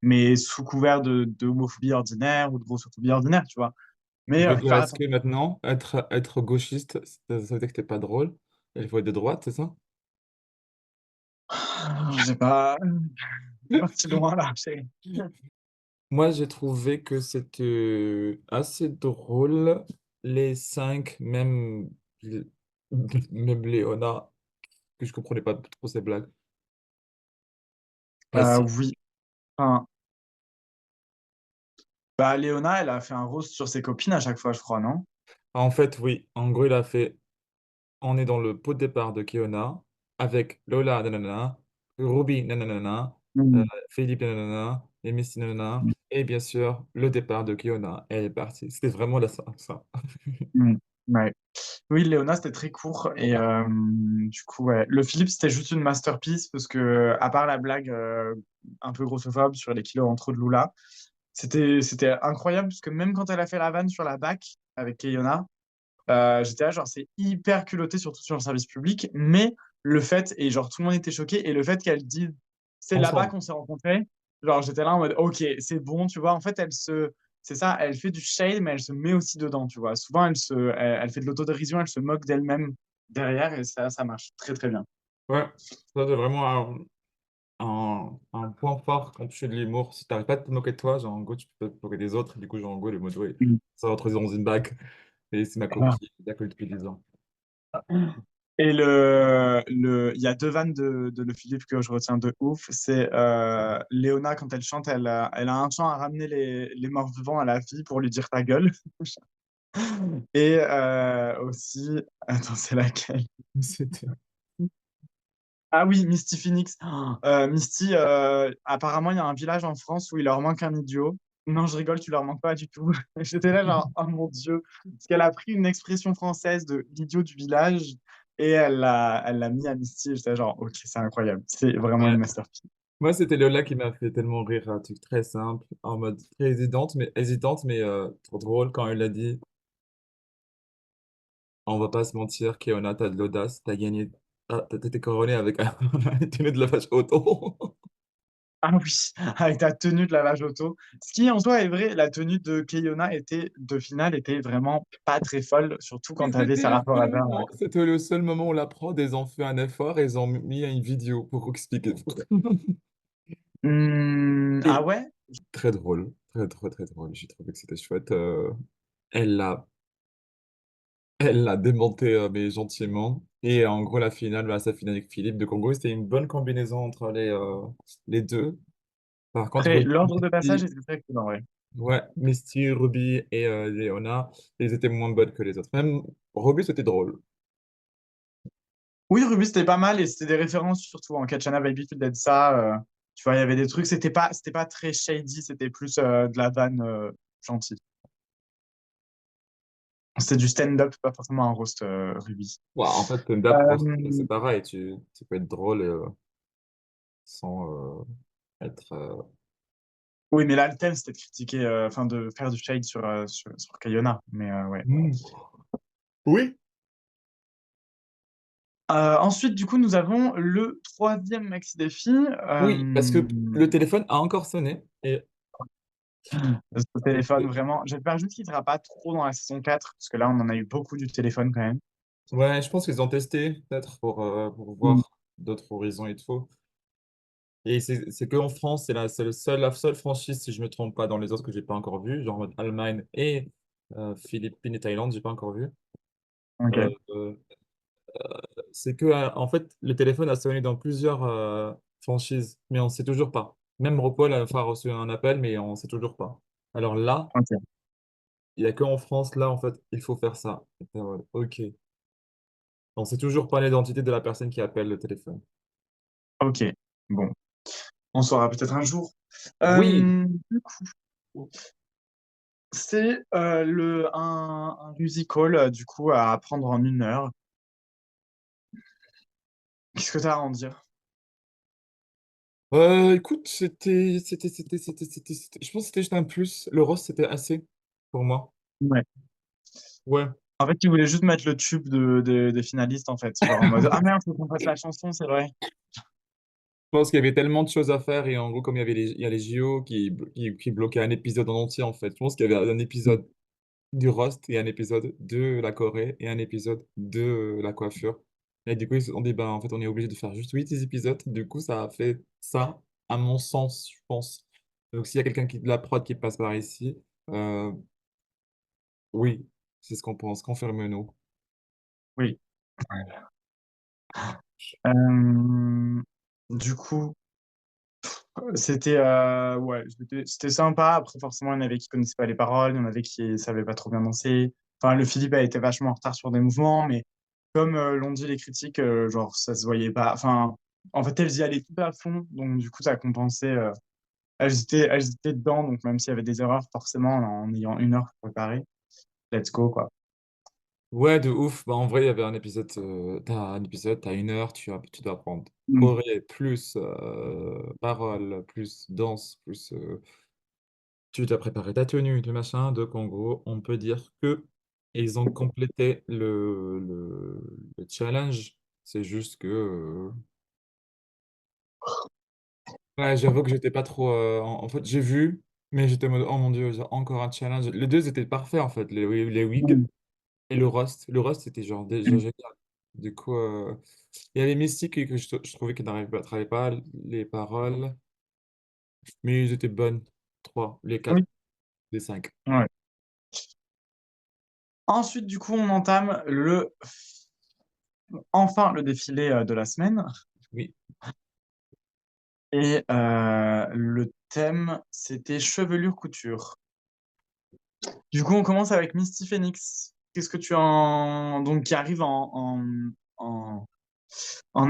S2: mais sous couvert de homophobie ordinaire ou de grossophobie ordinaire, tu vois. Mais il
S5: Donc,
S2: faut faire
S5: est-ce que
S2: attention.
S5: maintenant, être gauchiste, ça veut dire que t'es pas drôle? Il faut être de droite, c'est ça?
S2: J'ai pas parti loin là, chérie.
S5: Moi, j'ai trouvé que c'était assez drôle. Les cinq, même Léona, que je comprenais pas trop ses blagues. Ah si.
S2: Oui. Enfin, bah, Léona, elle a fait un roast sur ses copines à chaque fois, je crois, non?
S5: En fait, oui. En gros, il a fait. On est dans le pot de départ de Kiona avec Lola, nanana, Ruby, nanana, euh,
S2: Mm.
S5: Philippe, nanana, et Misty, nanana, et bien sûr, le départ de Kiona. Elle est partie. C'était vraiment là, ça.
S2: Mm. Ouais. Oui, Léona, c'était très court. Et du coup, ouais. Le Philippe, c'était juste une masterpiece parce que, à part la blague un peu grossophobe sur les kilos en trop de Lula, c'était incroyable parce que même quand elle a fait la vanne sur la bac avec Keyona, j'étais là, genre, c'est hyper culotté, surtout sur le service public. Mais le fait, et genre, tout le monde était choqué, et le fait qu'elle dise, c'est là-bas
S5: Ensemble.
S2: qu'on s'est rencontrés, genre, j'étais là en mode, ok, c'est bon, tu vois. En fait, c'est ça, elle fait du shade, mais elle se met aussi dedans, tu vois. Souvent, elle fait de l'autodérision, elle se moque d'elle-même derrière, et ça marche très, très bien.
S5: Ouais, ça c'est vraiment un point fort quand tu fais de l'humour. Si tu n'arrives pas à te moquer de toi, genre en gros, tu peux te moquer des autres. Du coup, genre en gros, le mode, oui,
S2: Mm.
S5: ça va entre dans une bague. Et c'est ma
S2: Voilà.
S5: copine, il y a que depuis 10 ans.
S2: Et il y a deux vannes de Le Philippe que je retiens de ouf. C'est Léona, quand elle chante, elle a un chant à ramener les morts vivants à la vie pour lui dire ta gueule. Et aussi, attends, c'est laquelle?
S5: C'était.
S2: Ah oui, Misty Phoenix. Misty, apparemment, il y a un village en France où il leur manque un idiot. Non, je rigole, tu leur manques pas du tout. J'étais là, genre, oh mon Dieu. Parce qu'elle a pris une expression française de l'idiot du village et elle l'a mis à Misty. J'étais genre, ok, c'est incroyable. C'est vraiment une
S5: Ouais.
S2: masterpiece.
S5: Moi, c'était Lola qui m'a fait tellement rire, un truc très simple, en mode très hésitante, mais trop drôle quand elle a dit, on va pas se mentir, Keona, t'as de l'audace, t'as gagné, t'as été couronné avec un une tenue de lavage auto.
S2: Ah oui, avec ta tenue de lavage auto. Ce qui en soi est vrai, la tenue de Keyona de finale était vraiment pas très folle, surtout quand
S5: Mais
S2: tu avais Sarah Forever.
S5: c'était le seul moment où la prod, ils ont fait un effort et ils ont mis une vidéo pour expliquer.
S2: Ah
S5: Et
S2: ouais?
S5: Très drôle, très drôle. J'ai trouvé que c'était chouette. Elle l'a elle l'a démonté, mais gentiment. Et en gros, la finale, bah, sa finale avec Philippe de Congo, c'était une bonne combinaison entre les deux. Par contre,
S2: Après,
S5: Ruby,
S2: l'ordre de passage
S5: Misty,
S2: était très cool en vrai.
S5: ouais, Misty, Ruby et Léona, ils étaient moins bonnes que les autres. Même Ruby, c'était drôle.
S2: Oui, Ruby, c'était pas mal et c'était des références surtout en Katchana Baby, tu de ça. Tu vois, il y avait des trucs, c'était pas très shady, c'était plus de la vanne gentille. C'était du stand-up, pas forcément un roast Ruby.
S5: Ouais, en fait, stand-up, roast,
S2: Euh,
S5: c'est pareil. Tu peux être drôle sans être.
S2: oui, mais là, le thème, c'était de critiquer, enfin, de faire du shade sur Kayona. Mais ouais.
S5: Hmm. Oui.
S2: Ensuite, du coup, nous avons le troisième maxi défi.
S5: Oui, parce que le téléphone a encore sonné. Et
S2: Ce téléphone, vraiment. J'espère juste qu'il ne sera pas trop dans la saison 4, parce que là, on en a eu beaucoup du téléphone quand même.
S5: ouais, je pense qu'ils ont testé peut-être pour
S2: Mm.
S5: voir d'autres horizons et tout. Et c'est qu'en France, la seule franchise, si je me trompe pas, dans les autres que j'ai pas encore vu, genre en mode Allemagne et Philippines et Thaïlande, j'ai pas encore vu. Euh,
S2: Ok.
S5: euh, c'est que en fait, le téléphone a sonné dans plusieurs franchises, mais on sait toujours pas. Même RuPaul a enfin reçu un appel, mais on sait toujours pas. Alors là,
S2: Ok.
S5: il y a qu'en France, là, en fait, il faut faire ça. Et t'es en mode, ok. On sait toujours pas l'identité de la personne qui appelle le téléphone.
S2: Ok. Bon. On saura peut-être un jour.
S5: Oui,
S2: Du coup, c'est un musical, du coup, à apprendre en 1 heure. Qu'est-ce que tu as à en dire?
S5: écoute, je pense que c'était juste un plus. Le rose, c'était assez pour moi.
S2: Ouais.
S5: Ouais.
S2: En fait, tu voulais juste mettre le tube des finalistes, en fait. Genre en mode, ah merde, faut qu'on fasse la chanson, c'est vrai.
S5: Je pense qu'il y avait tellement de choses à faire et en gros, comme il y a les JO qui bloquaient un épisode en entier en fait. Je pense qu'il y avait un épisode du roast et un épisode de la Corée et un épisode de la coiffure. Et du coup, ils se sont dit, ben, en fait, on est obligé de faire juste 8 épisodes. Du coup, ça a fait ça, à mon sens, je pense. Donc, s'il y a quelqu'un de la prod qui passe par ici, euh, oui, c'est ce qu'on pense. Confirme-nous.
S2: Oui. Euh, du coup, c'était sympa. Après, forcément, il y en avait qui connaissaient pas les paroles, il y en avait qui savaient pas trop bien danser. Enfin, le Philippe a été vachement en retard sur des mouvements, mais comme l'ont dit les critiques, genre, ça se voyait pas. Enfin, en fait, elles y allaient tout à fond, donc du coup, ça a compensé. Elles étaient dedans, donc même s'il y avait des erreurs, forcément, en ayant 1 heure pour préparer, let's go, quoi.
S5: Ouais, de ouf. Bah, en vrai, il y avait un épisode, t'as 1 heure, tu dois apprendre
S2: Mm.
S5: choré, plus parole, plus danse, plus tu dois préparer ta tenue, le machin. Donc, en gros, on peut dire que ils ont complété le challenge. C'est juste que ouais, j'avoue que j'étais pas trop. En fait, j'ai vu, mais j'étais en mode, oh mon Dieu, genre, encore un challenge. Les deux étaient parfaits, en fait, les wigs.
S2: Mm.
S5: Et le roast. Le roast, c'était genre déjà
S2: Mm.
S5: génial. Du coup, il y avait Mystique que je trouvais qu'il travaillait pas les paroles, mais ils étaient bonnes. Trois, les
S2: Oui,
S5: quatre, les cinq.
S2: ouais. Ensuite, du coup, on entame enfin le défilé de la semaine.
S5: Oui.
S2: Et le thème, c'était chevelure couture. Du coup, on commence avec Misty Phoenix. Qu'est-ce que tu en... Donc, qui arrive en, en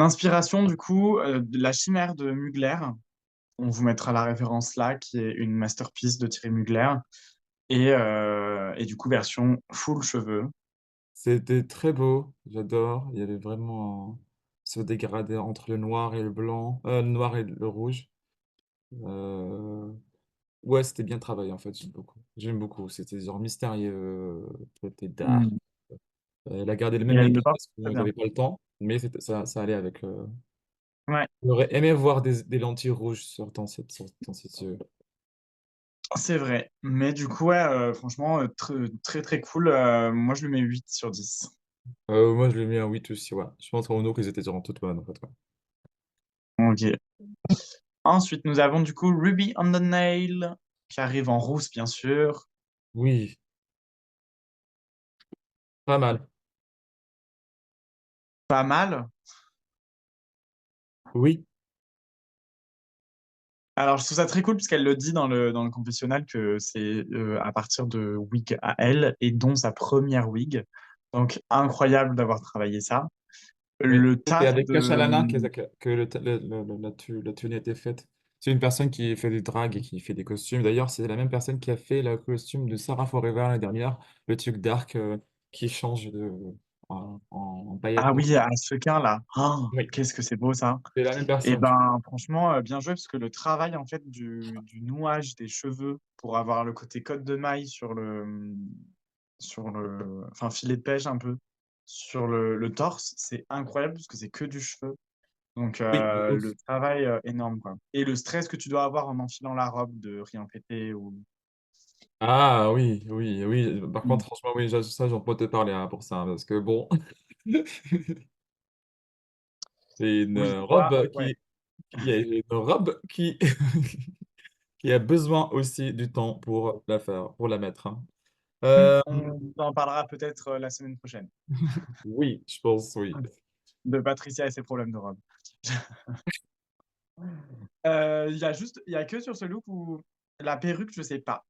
S2: inspiration, du coup, de la chimère de Mugler. On vous mettra la référence là, qui est une masterpiece de Thierry Mugler. Et du coup, version full cheveux.
S5: C'était très beau, j'adore. Il y avait vraiment ce dégradé entre le noir et le blanc, le noir et le rouge. Euh, Ouais, c'était bien travaillé en fait, j'aime beaucoup. J'aime beaucoup. C'était genre mystérieux, côté dark.
S2: Mm.
S5: Elle a gardé le
S2: Et
S5: même
S2: elle le
S5: make-up
S2: porte
S5: parce qu'ils
S2: très bien.
S5: n'avaient pas le temps, mais ça allait avec.
S2: Ouais,
S5: J'aurais aimé voir des lentilles rouges sur ton site yeux.
S2: c'est vrai. Mais du coup, ouais, franchement, très, très cool. Moi, je lui mets 8/10.
S5: Moi, je lui ai mis un 8 aussi, ouais. Je pense qu'en nous, qu'ils étaient genre toutes bonnes en fait. Ouais.
S2: Ok. Ensuite, nous avons du coup Ruby on the Nail, qui arrive en rousse, bien sûr.
S5: Oui, pas mal.
S2: Pas mal.
S5: Oui,
S2: Alors, je trouve ça très cool, puisqu'elle le dit dans le confessionnal que c'est à partir de wig à elle, et dont sa première wig. Donc, incroyable d'avoir travaillé ça.
S5: oui.
S2: Le
S5: C'était
S2: taf
S5: avec Cash
S2: de...
S5: Alana que la tenue a été faite. C'est une personne qui fait du drag et qui fait des costumes. D'ailleurs, c'est la même personne qui a fait le costume de Sarah Forever l'année dernière, le truc dark qui change en paillettes
S2: Ah
S5: noires.
S2: oui, à ce là. Oh,
S5: Oui,
S2: qu'est-ce que c'est beau, ça.
S5: c'est la même
S2: Et
S5: personne.
S2: ben, franchement, bien joué, parce que le travail, en fait, du nouage des cheveux pour avoir le côté côte de maille enfin, filet de pêche un peu, sur le torse, c'est incroyable, parce que c'est que du cheveu. Donc,
S5: Oui, de ouf.
S2: le travail, énorme, quoi. Et le stress que tu dois avoir en enfilant la robe de rien péter ou...
S5: Ah oui, oui, oui. Par
S2: Mm.
S5: contre, franchement, oui, ça, j'en peux te parler hein, pour ça, parce que bon, c'est une
S2: Oui, toi,
S5: robe
S2: ouais.
S5: il y a une robe qui, qui a besoin aussi du temps pour la faire, pour la mettre, hein. Euh,
S2: On en parlera peut-être la semaine prochaine,
S5: oui, je pense, oui.
S2: de Patricia et ses problèmes de robe. Il y a que sur ce look où la perruque, je sais pas.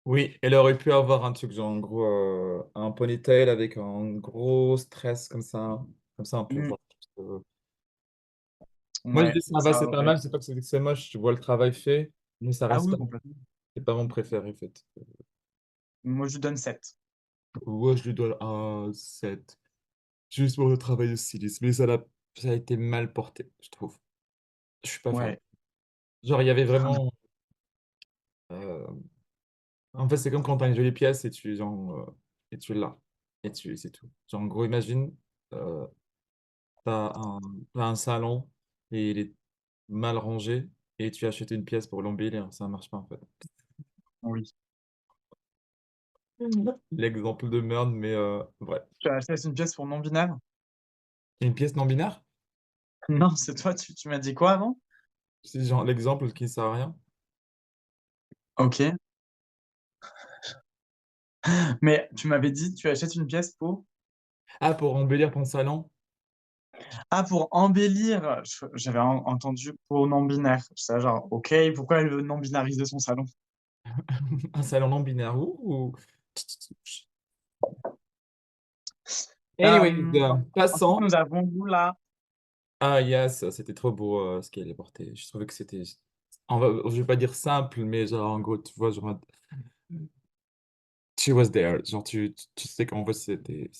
S5: Oui, elle aurait pu avoir un truc genre en gros un ponytail avec un gros stress comme ça un peu
S2: Mm.
S5: fort. Moi je
S2: Ouais,
S5: dis ça va,
S2: ça
S5: c'est pas
S2: aurait.
S5: mal, c'est pas que c'est moche, tu vois le travail fait, mais ça
S2: Ah
S5: reste
S2: oui,
S5: pas,
S2: complètement.
S5: c'est pas mon préféré en fait.
S2: Moi, je lui donne 7.
S5: Ouais, je lui donne un 7, juste pour le travail de styliste, mais ça a été mal porté, je trouve. Je suis pas fan.
S2: Ouais.
S5: Genre il y avait vraiment, euh, en fait c'est comme quand t'as une jolie pièce et tu genre, et tu l'as et c'est tout. Genre en gros imagine. euh, t'as un salon et il est mal rangé et tu achètes une pièce pour l'embellir. Ça marche pas en fait.
S2: Oui.
S5: L'exemple de merde, mais vrai.
S2: Tu as acheté une pièce pour non-binaire?
S5: Une pièce non binaire?
S2: Non, c'est toi, tu m'as dit quoi avant?
S5: C'est genre l'exemple qui sert à rien.
S2: Ok. Mais tu m'avais dit, tu achètes une pièce pour...
S5: Ah, pour embellir ton salon?
S2: Ah, pour embellir. J'avais entendu pour non-binaire. Ça, genre, ok, pourquoi elle veut non-binariser son salon?
S5: Un salon non binaire ou... Anyways,
S2: Euh, Ensuite,
S5: passons.
S2: nous avons Lula.
S5: Ah yes, c'était trop beau ce qu'elle a porté. Je trouvais que c'était... je vais pas dire simple, mais genre en gros, tu vois, genre... She was there. Genre tu sais qu'en vrai, c'était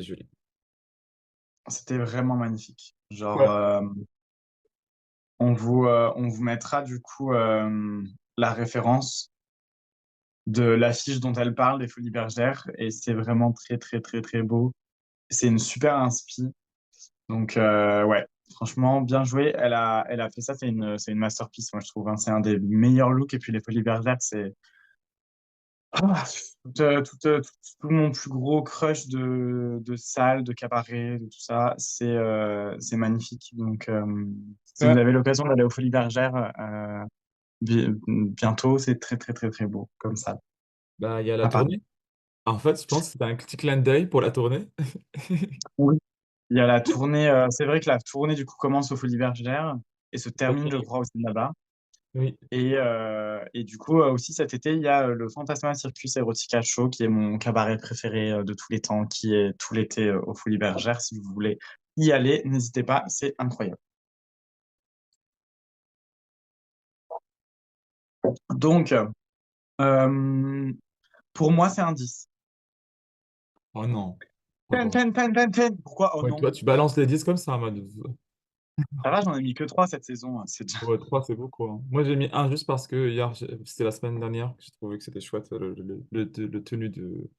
S5: joli.
S2: C'était vraiment magnifique. Genre,
S5: Ouais.
S2: on vous mettra du coup la référence de l'affiche dont elle parle, des Folies Bergères, et c'est vraiment très, très, très, très beau. C'est une super inspi. Donc, ouais, franchement, bien joué. Elle a fait ça, c'est une masterpiece, moi, je trouve, hein. C'est un des meilleurs looks. Et puis, les Folies Bergères, c'est ah, tout mon plus gros crush de salle, de cabaret, de tout ça. C'est magnifique. Donc, si vous
S5: Ouais.
S2: avez l'occasion d'aller aux Folies Bergères bientôt, c'est très, très, très, très beau, comme ça,
S5: Bah, il y a la
S2: à Paris.
S5: tournée. En fait, je pense que c'était un petit clin d'œil pour la tournée.
S2: Oui. Il y a la tournée, c'est vrai que la tournée, du coup, commence aux Folies Bergères et se
S5: Ok.
S2: termine, je crois, aussi là-bas.
S5: Oui.
S2: Et du coup, aussi cet été, il y a le Fantasma Circus Erotica Show, qui est mon cabaret préféré de tous les temps, qui est tout l'été aux Folies Bergères. Si vous voulez y aller, n'hésitez pas, c'est incroyable. Donc, euh, pour moi, c'est un 10.
S5: Oh non. Oh
S2: Ten,
S5: non.
S2: ten, ten, ten, ten. Pourquoi? Oh
S5: Ouais,
S2: non.
S5: toi, tu balances les 10 comme ça, en mode.
S2: Ça va, j'en ai mis que 3 cette saison, hein. C'est déjà...
S5: Ouais, 3, c'est beaucoup, hein. Moi, j'ai mis un juste parce que hier, c'était la semaine dernière, que j'ai trouvé que c'était chouette, le tenue de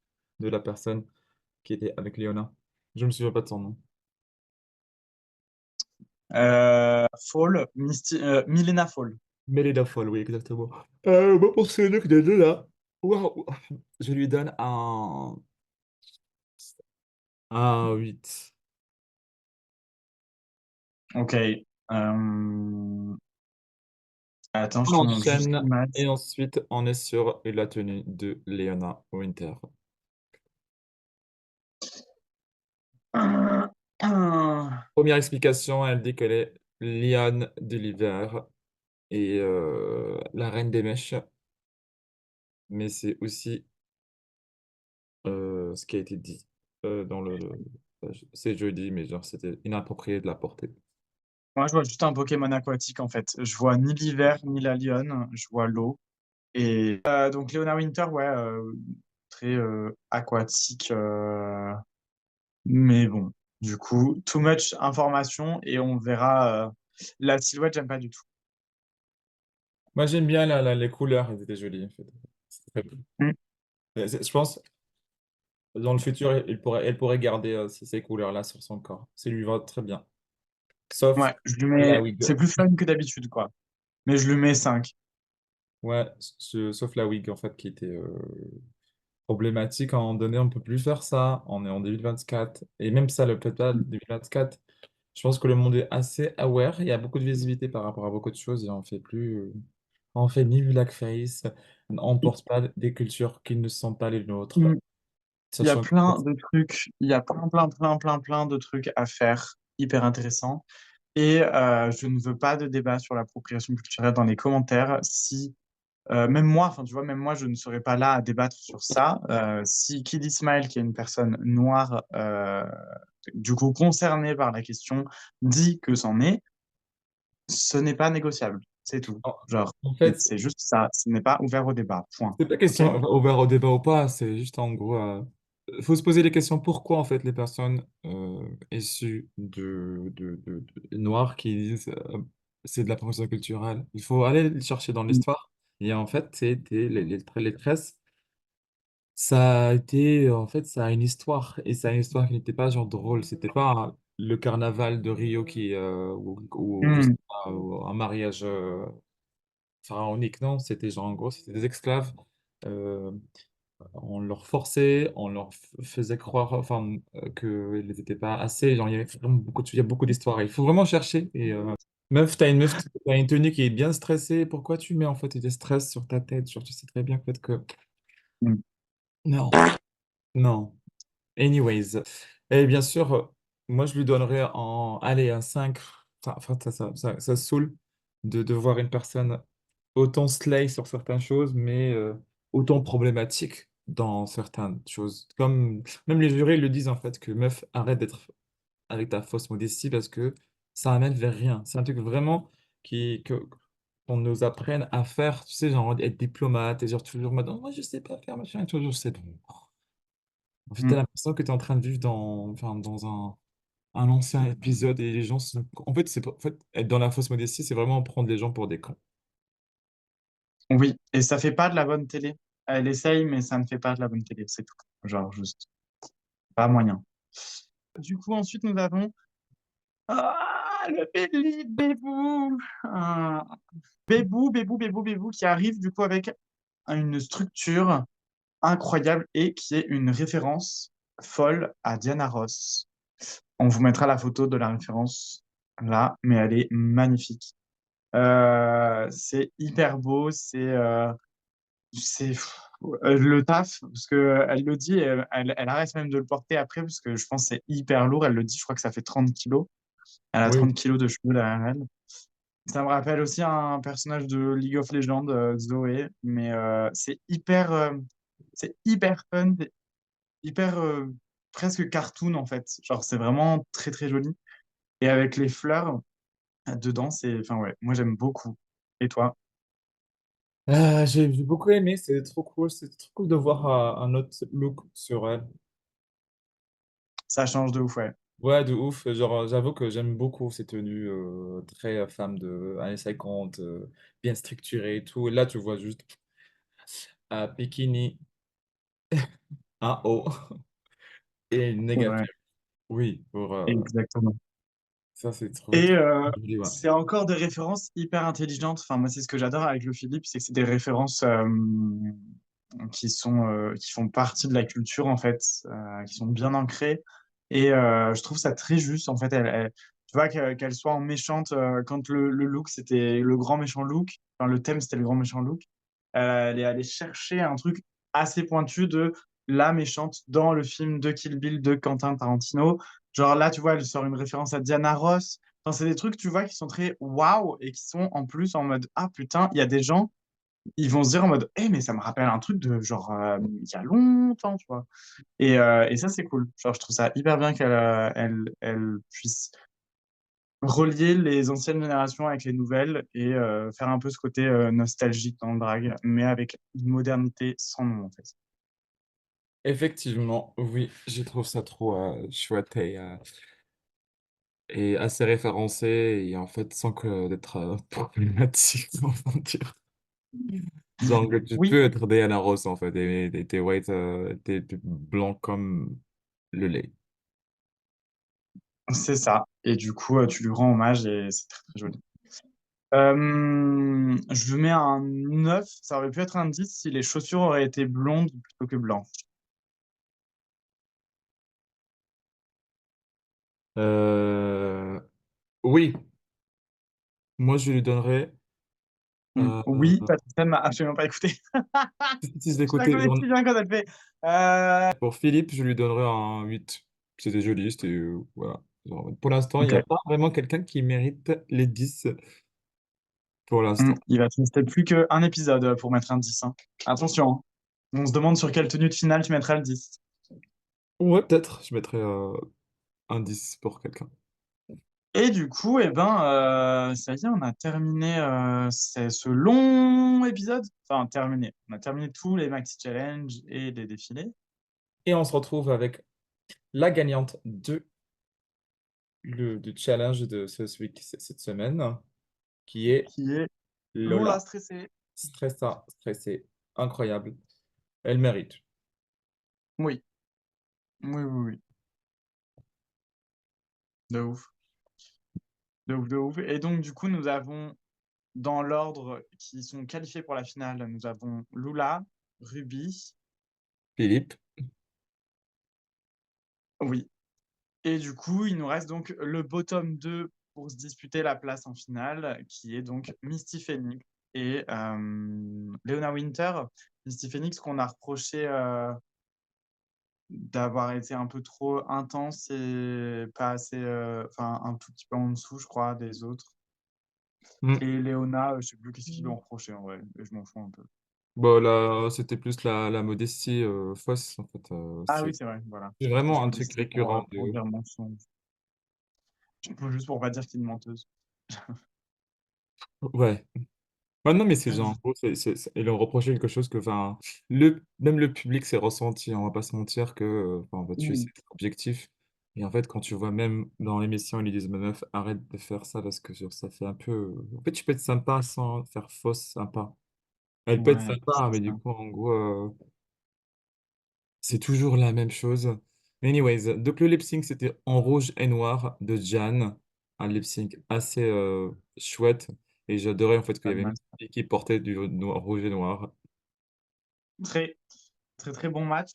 S5: la personne qui était avec Léona. Je me souviens pas de son nom.
S2: Fall, Milena Fall.
S5: Melida Fall, oui, exactement. Moi, pour ce look de là, waouh, je lui donne un 8.
S2: Ok. Euh, Attends, je te
S5: On
S2: montre juste
S5: enchaîne
S2: l'image.
S5: et ensuite on est sur la tenue de Leona Winter.
S2: Ah, ah.
S5: Première explication, elle dit qu'elle est Lionne de l'hiver et la reine des mèches, mais c'est aussi ce qui a été dit dans c'est jeudi, mais genre c'était inapproprié de la porter.
S2: Moi, je vois juste un Pokémon aquatique en fait. Je vois ni l'hiver ni la lionne, je vois l'eau. Et donc Leona Winter, ouais, très aquatique. Mais bon, du coup, too much information et on verra. La silhouette, j'aime pas du tout.
S5: Moi j'aime bien les couleurs, elles étaient jolies en fait. C'était très beau.
S2: Mm.
S5: Je pense dans le futur, elle pourrait garder ces couleurs-là sur son corps. Ça lui va très bien. Sauf
S2: Ouais, je lui
S5: la
S2: mets.
S5: wig.
S2: C'est plus fun que d'habitude, quoi. Mais je lui mets 5.
S5: Ouais, sauf la wig en fait qui était problématique à un moment donné, on peut plus faire ça. On est en 2024 et même ça, le peut-être pas 2024. Je pense que le monde est assez aware. Il y a beaucoup de visibilité par rapport à beaucoup de choses et on fait plus, on fait ni blackface, on porte pas des cultures qui ne sont pas les nôtres,
S2: Il y a
S5: sachant que
S2: plein de trucs, il y a plein de trucs à faire, hyper intéressants. Et je ne veux pas de débat sur l'appropriation culturelle dans les commentaires. Si même moi, enfin tu vois, même moi, je ne serais pas là à débattre sur ça. Si Kid Ismail, qui est une personne noire, du coup concernée par la question, dit que c'en est, ce n'est pas négociable. C'est tout.
S5: en,
S2: Genre,
S5: en fait,
S2: c'est juste ça. Ce n'est pas ouvert au débat. Point.
S5: c'est pas
S2: OK?
S5: question ouvert au débat ou pas, c'est juste en gros, faut se poser les questions pourquoi en fait les personnes issues de noirs qui disent c'est de l'appropriation culturelle. Il faut aller le chercher dans l'histoire. Et en fait, c'était les tresses. Ça a été, en fait, ça a une histoire et ça a une histoire qui n'était pas genre drôle. C'était pas le carnaval de Rio qui ou je sais
S2: Hmm.
S5: pas, ou un mariage pharaonique. Non, c'était genre en gros, c'était des esclaves. euh, on leur forçait, on leur faisait croire enfin, qu'ils n'étaient pas assez. Genre, il y avait vraiment il y a beaucoup d'histoires. Il faut vraiment chercher. Et t'as une tenue qui est bien stressée. Pourquoi tu mets en fait des stress sur ta tête? Genre, tu sais très bien en fait que.
S2: Hmm.
S5: Non, non. Anyways. Et bien sûr, moi je lui donnerais allez, un 5. Enfin, ça saoule de voir une personne autant slay sur certaines choses, mais autant problématique dans certaines choses. Comme même les jurés le disent en fait, que meuf, arrête d'être avec ta fausse modestie parce que ça amène vers rien. C'est un truc vraiment qu'on nous apprenne à faire, tu sais, genre être diplomate et genre toujours en mode, oh, moi je sais pas faire machin, et toujours c'est bon. En fait, t'as
S2: Hmm.
S5: l'impression que tu es en train de vivre enfin, dans un ancien épisode et les gens en fait, en fait, être dans la fausse modestie, c'est vraiment prendre les gens pour des cons.
S2: Oui, et ça fait pas de la bonne télé. Elle essaye, mais ça ne fait pas de la bonne télé, c'est tout. Genre, juste pas moyen. Du coup, ensuite, nous avons le Bébou. Ah, Bébou, qui arrive du coup avec une structure incroyable et qui est une référence folle à Diana Ross. On vous mettra la photo de la référence là, mais elle est magnifique. C'est hyper beau, c'est le taf, parce que elle le dit, elle arrête même de le porter après, parce que je pense que c'est hyper lourd. Elle le dit, je crois que ça fait 30 kilos. Elle a
S5: Oui.
S2: 30 kilos de cheveux derrière elle. Ça me rappelle aussi un personnage de League of Legends, Zoé, mais c'est hyper fun, c'est hyper presque cartoon en fait. Genre, c'est vraiment très très joli. Et avec les fleurs dedans, enfin ouais, moi j'aime beaucoup. Et toi?
S5: J'ai beaucoup aimé, c'est trop cool de voir un autre look sur elle.
S2: Ça change de ouf, ouais.
S5: Ouais, de ouf. Genre, j'avoue que j'aime beaucoup ces tenues très femme de années 50, bien structurées et tout. Et là, tu vois juste un bikini, un haut et une
S2: Ouais,
S5: négative. Oui,
S2: exactement.
S5: ça, c'est trop,
S2: Et
S5: trop joli, ouais.
S2: c'est encore des références hyper intelligentes. Enfin, moi, c'est ce que j'adore avec le Philippe, c'est que c'est des références qui font partie de la culture, en fait, qui sont bien ancrées. Et je trouve ça très juste. En fait, Tu vois, qu'elle soit en méchante, quand le look, c'était le grand méchant look, enfin, le thème, c'était le grand méchant look, elle est allée chercher un truc assez pointu de la méchante dans le film de Kill Bill de Quentin Tarantino. Genre là, tu vois, elle sort une référence à Diana Ross. Enfin, c'est des trucs, tu vois, qui sont très waouh et qui sont en plus en mode, ah putain, il y a des gens, ils vont se dire en mode, eh, mais ça me rappelle un truc de genre, il y a longtemps, tu vois. Et ça, c'est cool. Genre, je trouve ça hyper bien qu'elle puisse relier les anciennes générations avec les nouvelles et faire un peu ce côté nostalgique dans le drag, mais avec une modernité sans nom, en fait.
S5: Effectivement, oui, je trouve ça trop chouette et assez référencé et en fait sans que d'être problématique, on va dire. Genre que tu
S2: Oui,
S5: peux être Diana Ross en fait et t'es white, t'es blanc comme le lait.
S2: c'est ça. Et du coup, tu lui rends hommage et c'est très, très joli. Je lui mets un 9. Ça aurait pu être un 10 si les chaussures auraient été blondes plutôt que blanches.
S5: Euh, oui, moi je lui donnerais.
S2: Oui,
S5: Euh,
S2: Patricia ne m'a absolument pas écouté.
S5: si je
S2: Je la
S5: l'écoutais,
S2: connais si bien quand elle fait.
S5: pour Philippe, je lui donnerais un 8. C'était joli, c'était voilà. Genre, pour l'instant, il n'y
S2: Ok.
S5: a pas vraiment quelqu'un qui mérite les 10 pour l'instant.
S2: Il va te rester plus qu'un épisode pour mettre un 10, hein. Attention, hein. On se demande sur quelle tenue de finale tu mettras le 10.
S5: Ouais, peut-être, je mettrais un 10 pour quelqu'un.
S2: Et du coup, eh ben, ça y est, on a terminé ce long épisode. Enfin, terminé. On a terminé tous les Maxi Challenge et les défilés.
S5: Et on se retrouve avec la gagnante du challenge de cette semaine, qui est
S2: Qui est Lola
S5: Lola.
S2: stressée.
S5: Stressée, incroyable. Elle mérite.
S2: Oui, oui, oui, oui. De ouf. De ouf, de ouf. Et donc, du coup, nous avons, dans l'ordre qui sont qualifiés pour la finale, nous avons Lula, Ruby.
S5: Philippe,
S2: Oui. Et du coup, il nous reste donc le bottom 2 pour se disputer la place en finale, qui est donc Misty Phoenix et Leona Winter. Misty Phoenix qu'on a reproché d'avoir été un peu trop intense et pas assez, enfin un tout petit peu en dessous, je crois, des autres.
S5: hmm.
S2: Et Leona, je sais plus qu'est-ce qu'ils lui ont reproché en vrai, et je m'en fous un peu.
S5: Bon, là, c'était plus la modestie fausse, en fait.
S2: Ah oui, c'est vrai, voilà.
S5: C'est
S2: C'était
S5: vraiment
S2: sa
S5: un truc
S2: modestie
S5: récurrent
S2: pour
S5: de...
S2: dire mensonge. Juste pour pas dire qu'il est une menteuse.
S5: Ouais. Ouais, non, mais c'est genre, en gros, ils leur reproché quelque chose que, enfin, même le public s'est ressenti, on va pas se mentir, que, enfin, là-dessus, c'est
S2: Oui.
S5: objectif. Et en fait, quand tu vois même dans l'émission, ils lui disent, meuf, arrête de faire ça parce que genre, ça fait un peu. En fait, tu peux être sympa sans faire fausse sympa. Elle peut être
S2: Ouais,
S5: sympa,
S2: c'est
S5: mais
S2: ça.
S5: du coup, en gros, c'est toujours la même chose. Anyways, donc le lip sync, c'était en rouge et noir de Jan. Un lip sync assez chouette. Et j'adorais en fait qu'il y avait une fille qui portait du rouge et noir.
S2: Très, très, très bon match,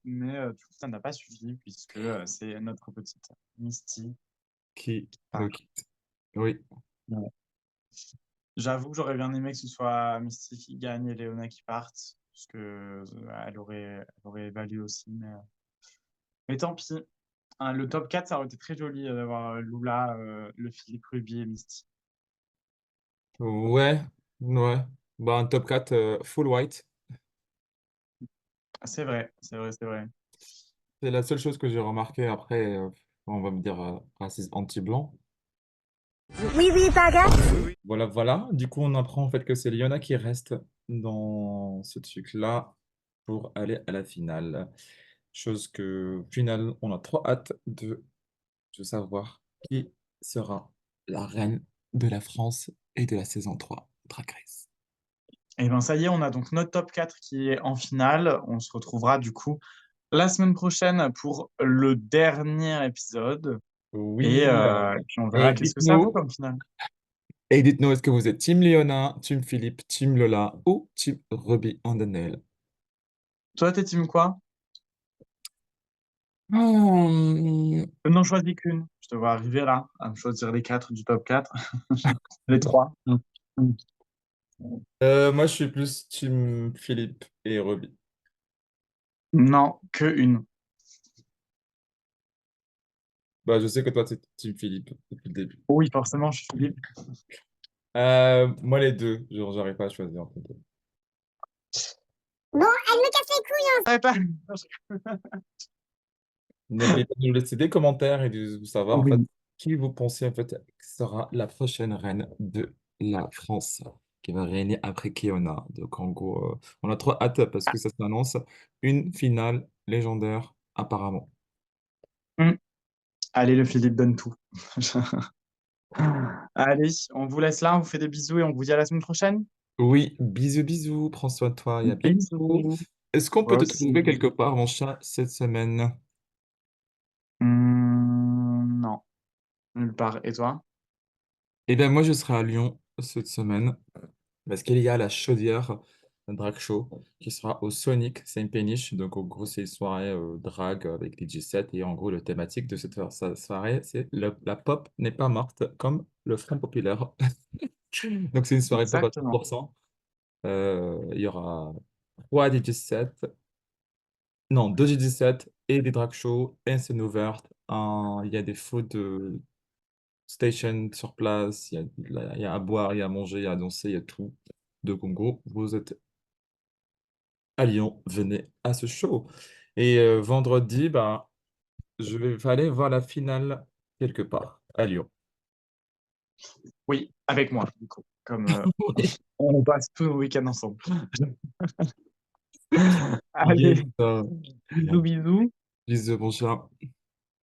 S2: mais du coup, ça n'a pas suffi puisque c'est notre petite Misty
S5: Qui
S2: qui
S5: nous
S2: part.
S5: quitte. Oui.
S2: Ouais. J'avoue que j'aurais bien aimé que ce soit Misty qui gagne et Léona qui parte, parce que elle aurait valu aussi. Mais tant pis. Hein, le top 4 ça aurait été très joli d'avoir Lula, le Philippe Ruby et Misty.
S5: Ouais, ouais. Bah, un top 4 full white.
S2: C'est vrai, c'est vrai, c'est vrai.
S5: C'est la seule chose que j'ai remarqué après, on va me dire racisme anti-blanc.
S3: Oui, oui, Paga.
S5: Voilà, voilà. Du coup, on apprend en fait que c'est Liona qui reste dans ce truc-là pour aller à la finale. Chose que, au final, on a trop hâte de savoir qui sera la reine de la France et de la saison 3 Drag Race.
S2: Et bien ça y est, on a donc notre top 4 qui est en finale. On se retrouvera du coup la semaine prochaine pour le dernier épisode. Et
S5: Oui,
S2: puis on verra
S5: et
S2: qu'est-ce que ça vaut
S5: dites-nous,
S2: comme finale.
S5: et dites-nous, est-ce que vous êtes Team Léona, Team Philippe, Team Lola ou Team Ruby on the Nail?
S2: Toi, t'es team quoi?
S5: Hmm,
S2: Non, choisis qu'une. Je te vois arriver là, à me choisir les 4 du top 4. Les 3.
S5: Moi, je suis plus team Philippe et Roby.
S2: Non, que une.
S5: Bah, je sais que toi, c'est team Philippe depuis le début.
S2: Oui, forcément, je suis Philippe.
S5: Moi, les deux. Genre, j'arrive pas à choisir entre deux.
S3: Bon, elle me casse les couilles.
S2: Arrête pas.
S5: N'oubliez pas de nous laisser des commentaires et de savoir en fait
S2: Oui,
S5: qui vous pensez en fait sera la prochaine reine de la France qui va régner après Kiona. Donc en gros, on a trop hâte parce que ça s'annonce une finale légendaire apparemment.
S2: allez, le Philippe donne tout. Allez, on vous laisse là, on vous fait des bisous et on vous dit à la semaine prochaine.
S5: Oui, bisous bisous, prends soin de toi et à bientôt.
S2: Bisous.
S5: Est-ce qu'on peut
S2: Toi
S5: te
S2: aussi.
S5: trouver quelque part, mon chat, cette semaine?
S2: Non, nulle part. Et toi?
S5: Eh bien, moi, je serai à Lyon cette semaine. Parce qu'il y a la chaudière drag show qui sera au Sonic, c'est une péniche. Donc, en gros, c'est une soirée drag avec DJ set. Et en gros, le thématique de cette soirée, c'est la pop n'est pas morte comme le Front Populaire. Donc, c'est une soirée pop à
S2: Exactement.
S5: 100%. Il y aura 3 DJ sets, non, 2 DJ sets et des drag shows et une scène ouverte. Il y a des food station sur place. Il y a à boire, il y a à manger, il y a à danser, il y a tout. Donc, en gros, vous êtes à Lyon, venez à ce show. Et vendredi, bah, je vais aller voir la finale quelque part à Lyon.
S2: Oui, avec moi, du coup. Comme on passe tout le week-end ensemble. Allez,
S5: Yes,
S2: bisous, bisous.
S5: bisous, mon chat.